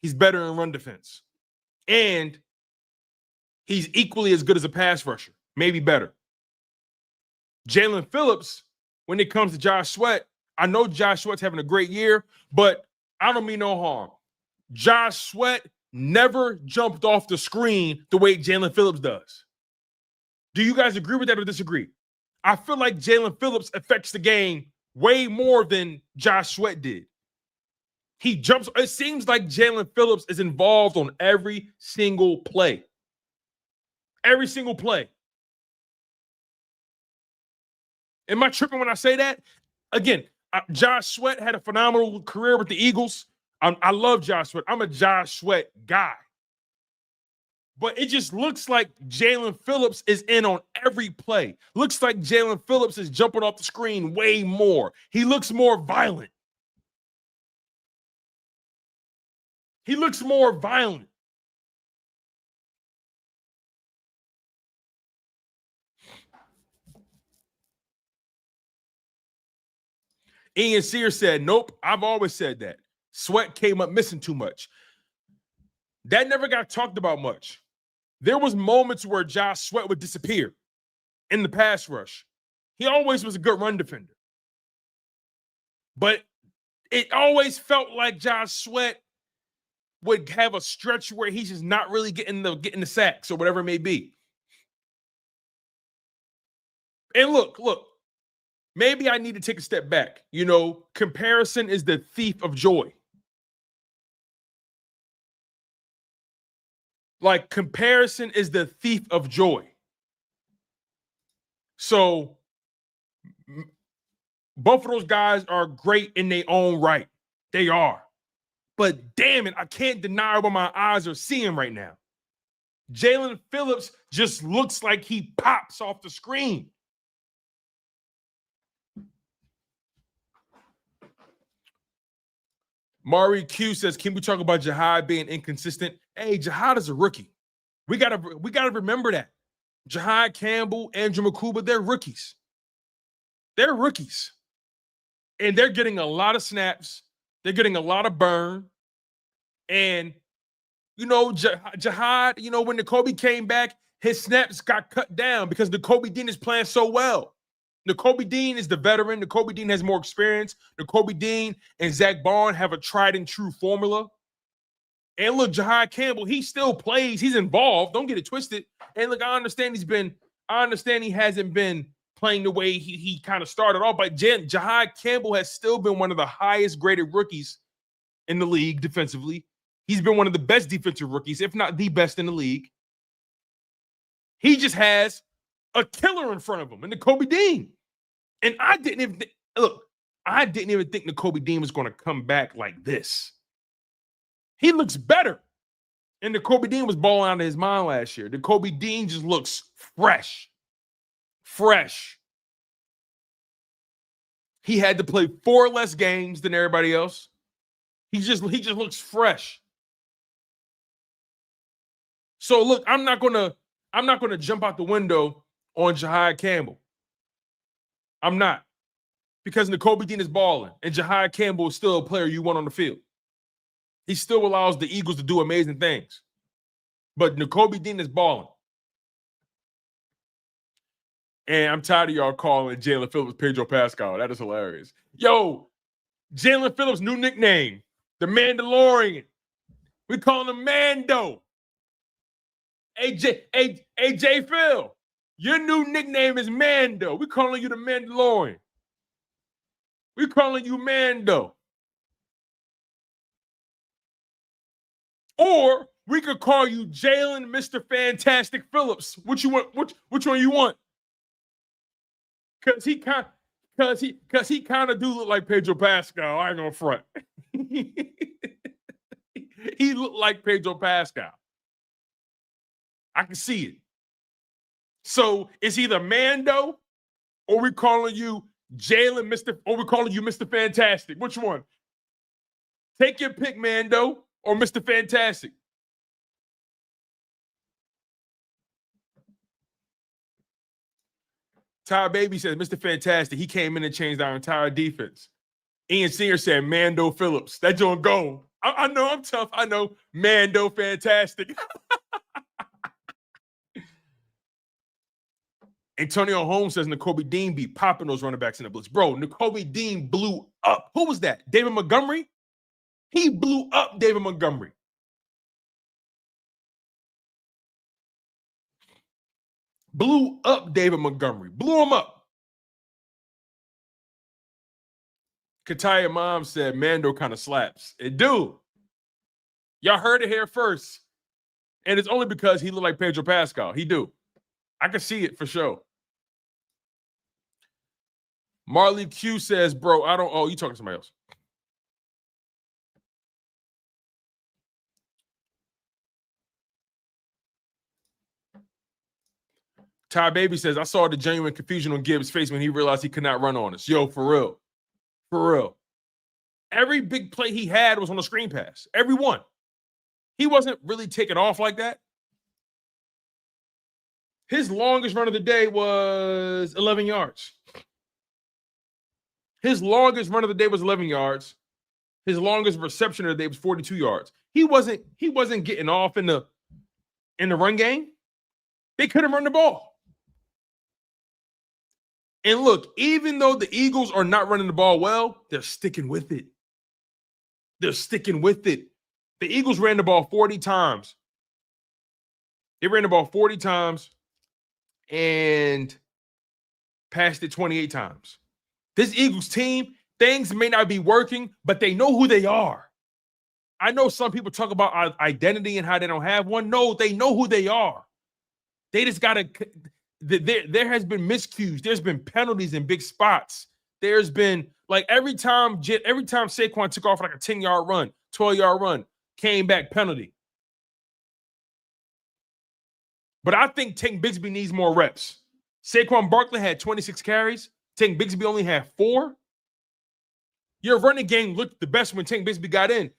Speaker 1: He's better in run defense. And he's equally as good as a pass rusher, maybe better. Jalen Phillips, when it comes to Josh Sweat, I know Josh Sweat's having a great year, but I don't mean no harm. Josh Sweat never jumped off the screen the way Jalen Phillips does. Do you guys agree with that or disagree? I feel like Jalen Phillips affects the game way more than Josh Sweat did. He jumps. It seems like Jalen Phillips is involved on every single play. Every single play. Am I tripping when I say that? Again, Josh Sweat had a phenomenal career with the Eagles. I love Josh Sweat. I'm a Josh Sweat guy. But it just looks like Jalen Phillips is in on every play. Looks like Jalen Phillips is jumping off the screen way more. He looks more violent. He looks more violent. Ian Sear said, nope, I've always said that. Sweat came up missing too much. That never got talked about much. There was moments where Josh Sweat would disappear in the pass rush. He always was a good run defender. But it always felt like Josh Sweat would have a stretch where he's just not really getting the sacks or whatever it may be. And look, maybe I need to take a step back. Comparison is the thief of joy. Like, comparison is the thief of joy. So, both of those guys are great in their own right. They are. But damn it, I can't deny what my eyes are seeing right now. Jalen Phillips just looks like he pops off the screen. Mari Q says, can we talk about Jihaad being inconsistent? Hey, Jihaad is a rookie. We gotta remember that. Jihaad, Campbell, Andrew McCuba, they're rookies. They're rookies. And they're getting a lot of snaps. They're getting a lot of burn. And, Jihaad, when Nakobe came back, his snaps got cut down because Nakobe Dean is playing so well. Nakobe Dean is the veteran. Nakobe Dean has more experience. Nakobe Dean and Zack Baun have a tried and true formula. And look, Jihaad Campbell, he still plays. He's involved. Don't get it twisted. And look, I understand he hasn't been playing the way he kind of started off. But Jihaad Campbell has still been one of the highest graded rookies in the league defensively. He's been one of the best defensive rookies, if not the best in the league. He just has a killer in front of him, and Nakobe Dean. And I didn't even think Nakobe Dean was going to come back like this. He looks better. And Nakobe Dean was balling out of his mind last year. Nakobe Dean just looks fresh. Fresh. He had to play 4 less games than everybody else. He just looks fresh. So look, I'm not gonna jump out the window on Jihaad Campbell. I'm not. Because Nakobe Dean is balling, and Jihaad Campbell is still a player you want on the field. He still allows the Eagles to do amazing things. But Nakobe Dean is balling. And I'm tired of y'all calling Jalen Phillips Pedro Pascal. That is hilarious. Yo, Jalen Phillips' new nickname, the Mandalorian. We call him Mando. AJ Phil, your new nickname is Mando. We calling you the Mandalorian. We calling you Mando. Or we could call you Jalen Mr. Fantastic Phillips. Which you want? Which one you want? Because he kind of do look like Pedro Pascal. I ain't gonna front. He looked like Pedro Pascal. I can see it. So it's either Mando or we calling you Jalen Mr. or we calling you Mr. Fantastic. Which one? Take your pick, Mando or Mr. Fantastic. Ty Baby says, Mr. Fantastic, he came in and changed our entire defense. Ian Singer said, Mando Phillips. That joint go. I know I'm tough. I know. Mando Fantastic. Antonio Holmes says, N'Kobe Dean be popping those running backs in the blitz. Bro, N'Kobe Dean blew up. Who was that? David Montgomery? He blew up David Montgomery. Blew up David Montgomery. Blew him up. Kataya Mom said, Mando kind of slaps. It do. Y'all heard it here first. And it's only because he looked like Pedro Pascal. He do. I can see it for sure. Marley Q says, bro, I don't. Oh, you talking to somebody else. Ty Baby says, I saw the genuine confusion on Gibbs' face when he realized he could not run on us. Yo, for real. For real. Every big play he had was on a screen pass. Every one. He wasn't really taking off like that. His longest run of the day was 11 yards. His longest run of the day was 11 yards. His longest reception of the day was 42 yards. He wasn't getting off in the run game. They couldn't run the ball. And look, even though the Eagles are not running the ball well, they're sticking with it. They're sticking with it. The Eagles ran the ball 40 times. They ran the ball 40 times and passed it 28 times. This Eagles team, things may not be working, but they know who they are. I know some people talk about identity and how they don't have one. No, they know who they are. They just got to – there has been miscues. There's been penalties in big spots. There's been – like every time Saquon took off like a 10-yard run, 12-yard run, came back penalty. But I think Tank Bigsby needs more reps. Saquon Barkley had 26 carries. Tank Bigsby only had 4. Your running game looked the best when Tank Bigsby got in.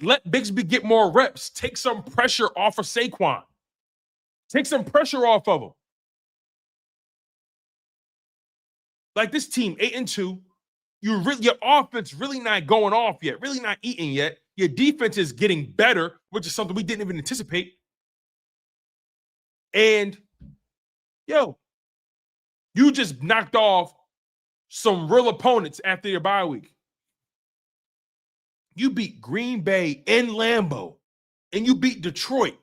Speaker 1: Let Bigsby get more reps. Take some pressure off of Saquon. Take some pressure off of him. Like this team, 8-2. Your offense really not going off yet, really not eating yet. Your defense is getting better, which is something we didn't even anticipate. And, yo, you just knocked off some real opponents after your bye week. You beat Green Bay in Lambeau, and you beat Detroit.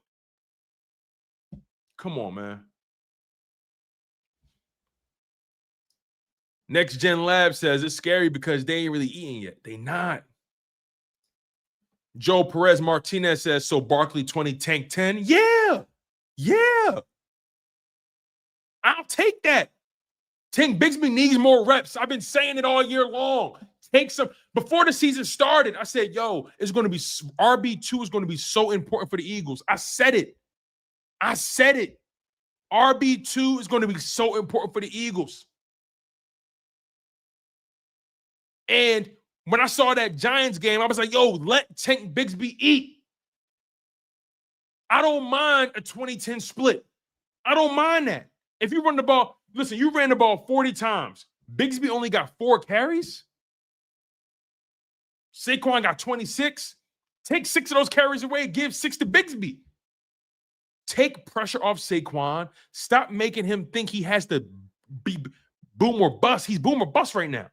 Speaker 1: Come on, man. Next Gen Lab says it's scary because they ain't really eating yet. They not. Joe Perez Martinez says, so Barkley 20, Tank 10? Yeah. Yeah. I'll take that. Tank Bigsby needs more reps. I've been saying it all year long. Take some. Before the season started, I said, yo, it's going to be RB2 is going to be so important for the Eagles. I said it. RB2 is going to be so important for the Eagles. And when I saw that Giants game, I was like, yo, let Tank Bigsby eat. I don't mind a 20-10 split. I don't mind that. If you run the ball, listen, you ran the ball 40 times. Bigsby only got 4 carries. Saquon got 26. Take 6 of those carries away, give 6 to Bigsby. Take pressure off Saquon. Stop making him think he has to be boom or bust. He's boom or bust right now.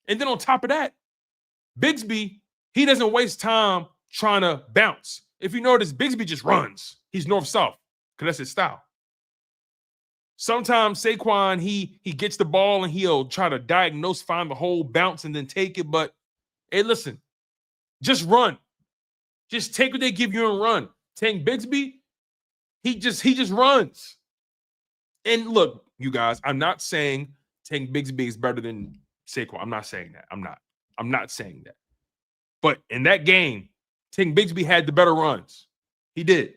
Speaker 1: And then on top of that, Bigsby, he doesn't waste time trying to bounce. If you notice, Bigsby just runs. He's north-south because that's his style. Sometimes Saquon, he gets the ball and he'll try to diagnose, find the hole, bounce, and then take it. But, hey, listen, just run. Just take what they give you and run. Tank Bigsby, he just runs. And look, you guys, I'm not saying Tank Bigsby is better than Saquon. I'm not saying that. I'm not saying that. But in that game, Tank Bigsby had the better runs. He did.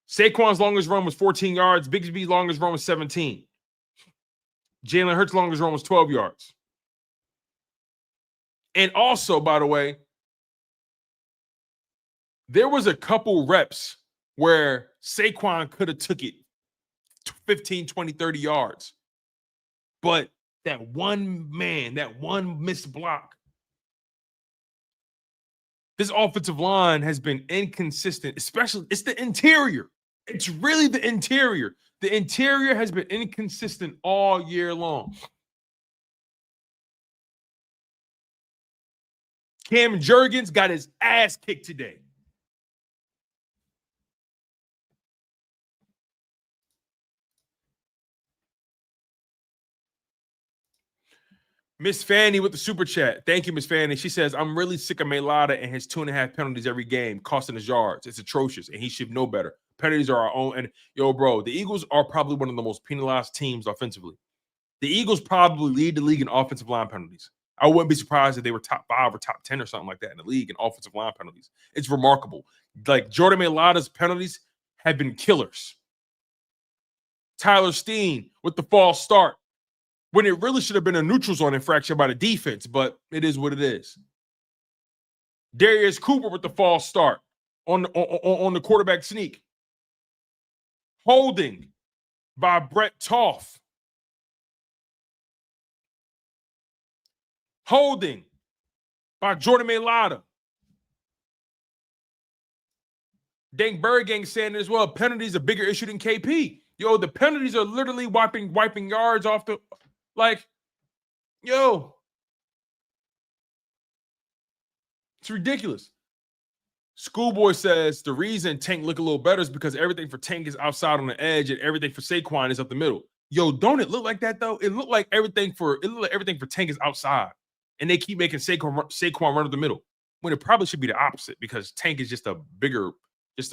Speaker 1: Saquon's longest run was 14 yards. Bigsby's longest run was 17. Jalen Hurts' longest run was 12 yards. And also, by the way, there was a couple reps where Saquon could have took it 15, 20, 30 yards. But that one man, that one missed block, this offensive line has been inconsistent, especially it's the interior. It's really the interior. The interior has been inconsistent all year long. Cam Jurgens got his ass kicked today. Miss Fanny with the super chat. Thank you, Miss Fanny. She says, I'm really sick of Mailata and his 2.5 penalties every game, costing us yards. It's atrocious, and he should know better. Penalties are our own. And, yo, bro, the Eagles are probably one of the most penalized teams offensively. The Eagles probably lead the league in offensive line penalties. I wouldn't be surprised if they were top 5 or top 10 or something like that in the league in offensive line penalties. It's remarkable. Like, Jordan Mailata's penalties have been killers. Tyler Steen with the false start, when it really should have been a neutral zone infraction by the defense, but it is what it is. Darius Cooper with the false start on the quarterback sneak. Holding by Brett Toth. Holding by Jordan Mailata. Dang Bergang saying as well, penalties are a bigger issue than KP. Yo, the penalties are literally wiping yards off the... Like, yo, it's ridiculous. Schoolboy says the reason Tank look a little better is because everything for Tank is outside on the edge and everything for Saquon is up the middle. Yo, don't it look like that though? It looked like everything for Tank is outside, and they keep making Saquon run up the middle when it probably should be the opposite because Tank is just he's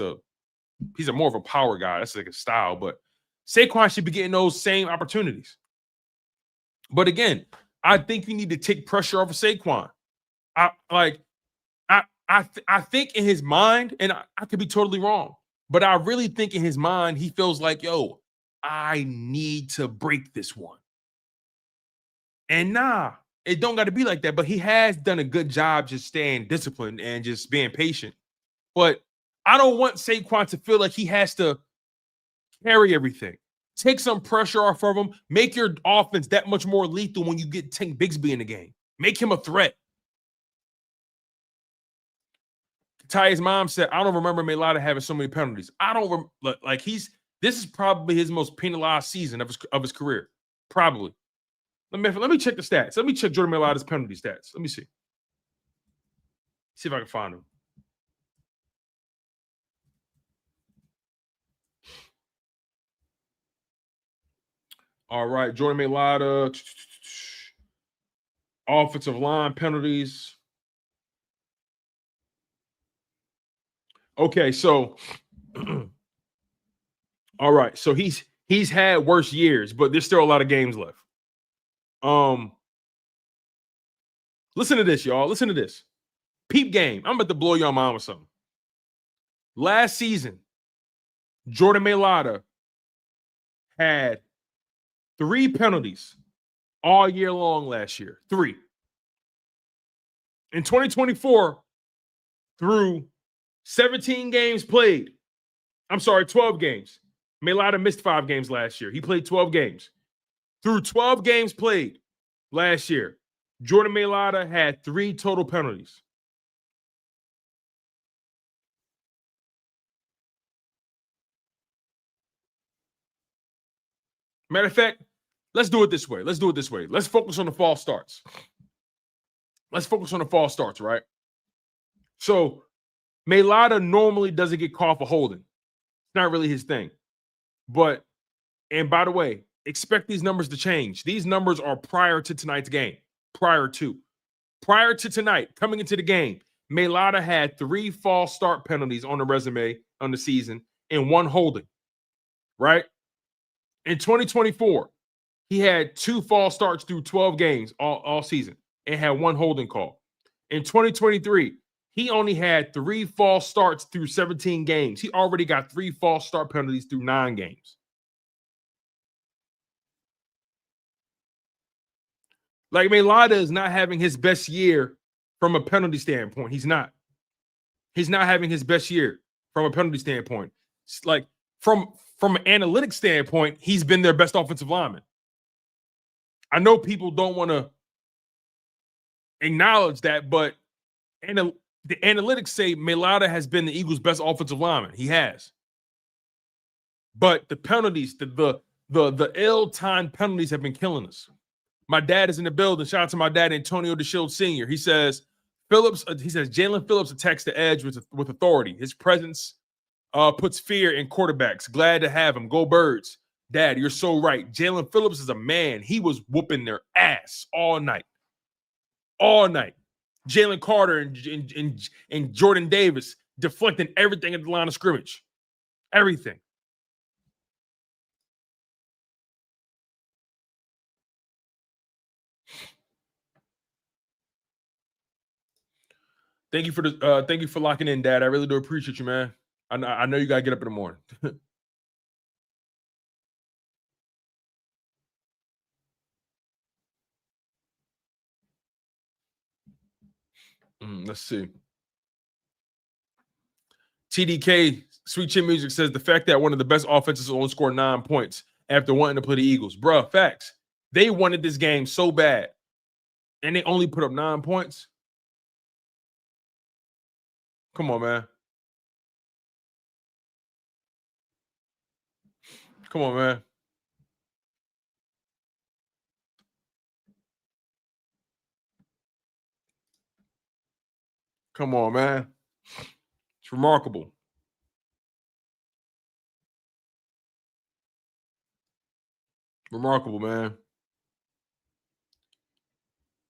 Speaker 1: more of a power guy. That's like a style, but Saquon should be getting those same opportunities. But again, I think you need to take pressure off of Saquon. I think in his mind, and I could be totally wrong, but I really think in his mind, he feels like, yo, I need to break this one. And nah, it don't got to be like that. But he has done a good job just staying disciplined and just being patient. But I don't want Saquon to feel like he has to carry everything. Take some pressure off of him. Make your offense that much more lethal when you get Tank Bigsby in the game. Make him a threat. Ty's mom said, I don't remember Mailata having so many penalties. I don't like this is probably his most penalized season of his career. Probably. Let me check the stats. Let me check Jordan Mailata's penalty stats. Let me see. See if I can find him. All right, Jordan Mailata, offensive line penalties. Okay, so all right, so he's had worse years, but there's still a lot of games left. Listen to this, y'all. Listen to this. Peep game. I'm about to blow your mind with something. Last season, Jordan Mailata had 3 penalties all year long last year. 3. In 2024, through 17 games played, 12 games. Mailata missed 5 games last year. He played 12 games. Through 12 games played last year, Jordan Mailata had 3 total penalties. Matter of fact, let's do it this way. Let's focus on the false starts. Right? So Mailata normally doesn't get called for holding. It's not really his thing. But, and by the way, expect these numbers to change. These numbers are prior to tonight's game. Prior to tonight, coming into the game, Mailata had 3 false start penalties on the resume on the season and 1 holding, right? In 2024, he had 2 false starts through 12 games all season and had 1 holding call. In 2023, he only had 3 false starts through 17 games. He already got 3 false start penalties through 9 games. Like, Mailata is not having his best year from a penalty standpoint. He's not having his best year from a penalty standpoint. It's like, from an analytics standpoint, he's been their best offensive lineman. I know people don't want to acknowledge that, but the analytics say Mailata has been the Eagles' best offensive lineman. He has. But the penalties, the ill-timed penalties have been killing us. My dad is in the building. Shout out to my dad, Antonio DeShields Sr. He says, Jalen Phillips attacks the edge with authority. His presence puts fear in quarterbacks. Glad to have him. Go Birds. Dad, you're so right. Jalen Phillips is a man. He was whooping their ass all night. All night. Jalen Carter and Jordan Davis deflecting everything at the line of scrimmage. Everything. Thank you for locking in, Dad. I really do appreciate you, man. I know you gotta get up in the morning. Let's see. TDK Sweet Chin Music says the fact that one of the best offenses only scored 9 points after wanting to play the Eagles. Bruh, facts. They wanted this game so bad, and they only put up 9 points. Come on, man. Come on, man. Come on, man. It's remarkable. Remarkable, man.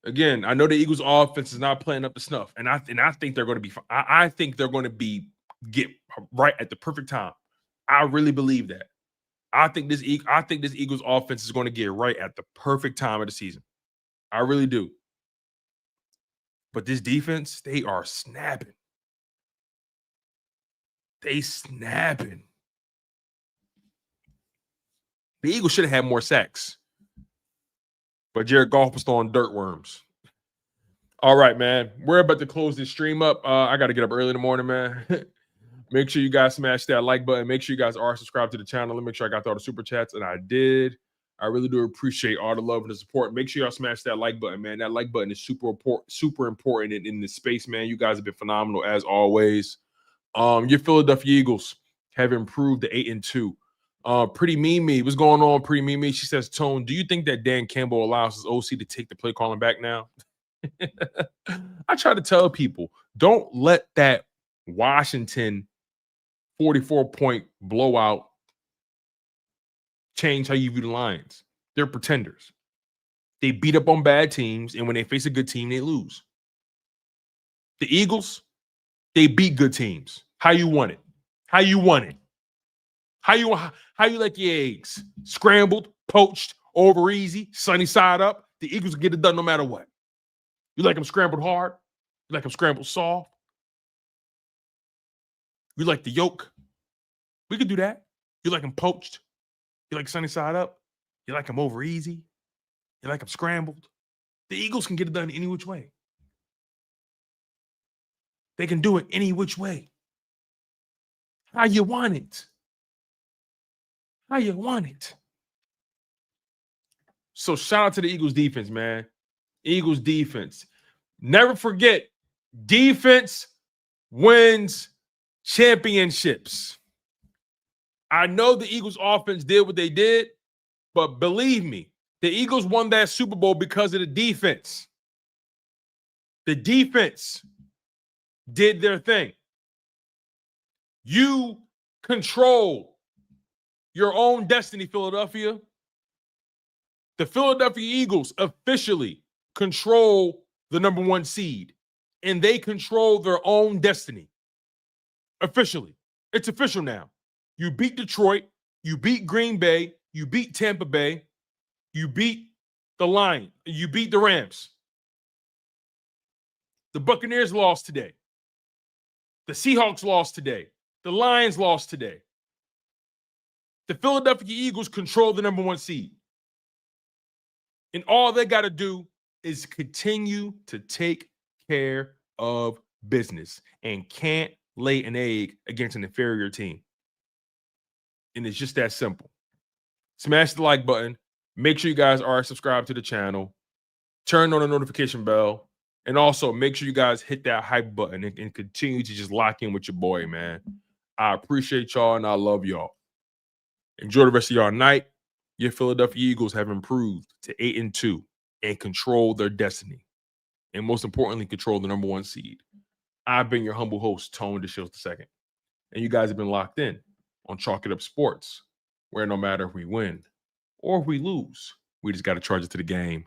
Speaker 1: Again, I know the Eagles' offense is not playing up to snuff, and I think they're going to be. I think they're going to get right at the perfect time. I really believe that. I think this Eagles offense is going to get right at the perfect time of the season. I really do. But this defense, they are snapping. They snapping. The Eagles should have had more sacks. But Jared Goff was throwing dirt worms. All right, man. We're about to close this stream up. I got to get up early in the morning, man. Make sure you guys smash that like button. Make sure you guys are subscribed to the channel. Let me make sure I got all the super chats, and I did. I really do appreciate all the love and the support. Make sure y'all smash that like button, man. That like button is super important in this space, man. You guys have been phenomenal as always. Your Philadelphia Eagles have improved to 8-2. Pretty Mimi, what's going on, Pretty Mimi? She says, Tone, do you think that Dan Campbell allows his OC to take the play calling back now? I try to tell people, don't let that Washington 44-point blowout change how you view the Lions. They're pretenders. They beat up on bad teams, and when they face a good team, they lose. The Eagles, they beat good teams. How you want it? How you want it? How you like your eggs? Scrambled, poached, over easy, sunny side up. The Eagles get it done no matter what. You like them scrambled hard? You like them scrambled soft? You like the yolk? We could do that. You like them poached? You like sunny side up? You like them over easy? You like them scrambled? The Eagles can get it done any which way. They can do it any which way. How you want it. How you want it. So shout out to the Eagles defense, man. Eagles defense. Never forget, defense wins championships. I know the Eagles offense did what they did, But believe me, the Eagles won that Super Bowl because of the defense. The defense did their thing. You control your own destiny, Philadelphia. The Philadelphia Eagles officially control the number 1 seed, and they control their own destiny. Officially. It's official now. You beat Detroit, you beat Green Bay, you beat Tampa Bay, you beat the Lions, you beat the Rams. The Buccaneers lost today. The Seahawks lost today. The Lions lost today. The Philadelphia Eagles control the number 1 seed. And all they got to do is continue to take care of business and can't lay an egg against an inferior team. And it's just that simple. Smash the like button. Make sure you guys are subscribed to the channel. Turn on the notification bell. And also make sure you guys hit that hype button and continue to just lock in with your boy, man. I appreciate y'all and I love y'all. Enjoy the rest of y'all night. Your Philadelphia Eagles have improved to 8-2 and control their destiny. And most importantly, control the number 1 seed. I've been your humble host, Tone DeShields II. And you guys have been locked in on Chalk It Up Sports, where no matter if we win or if we lose, we just got to charge it to the game.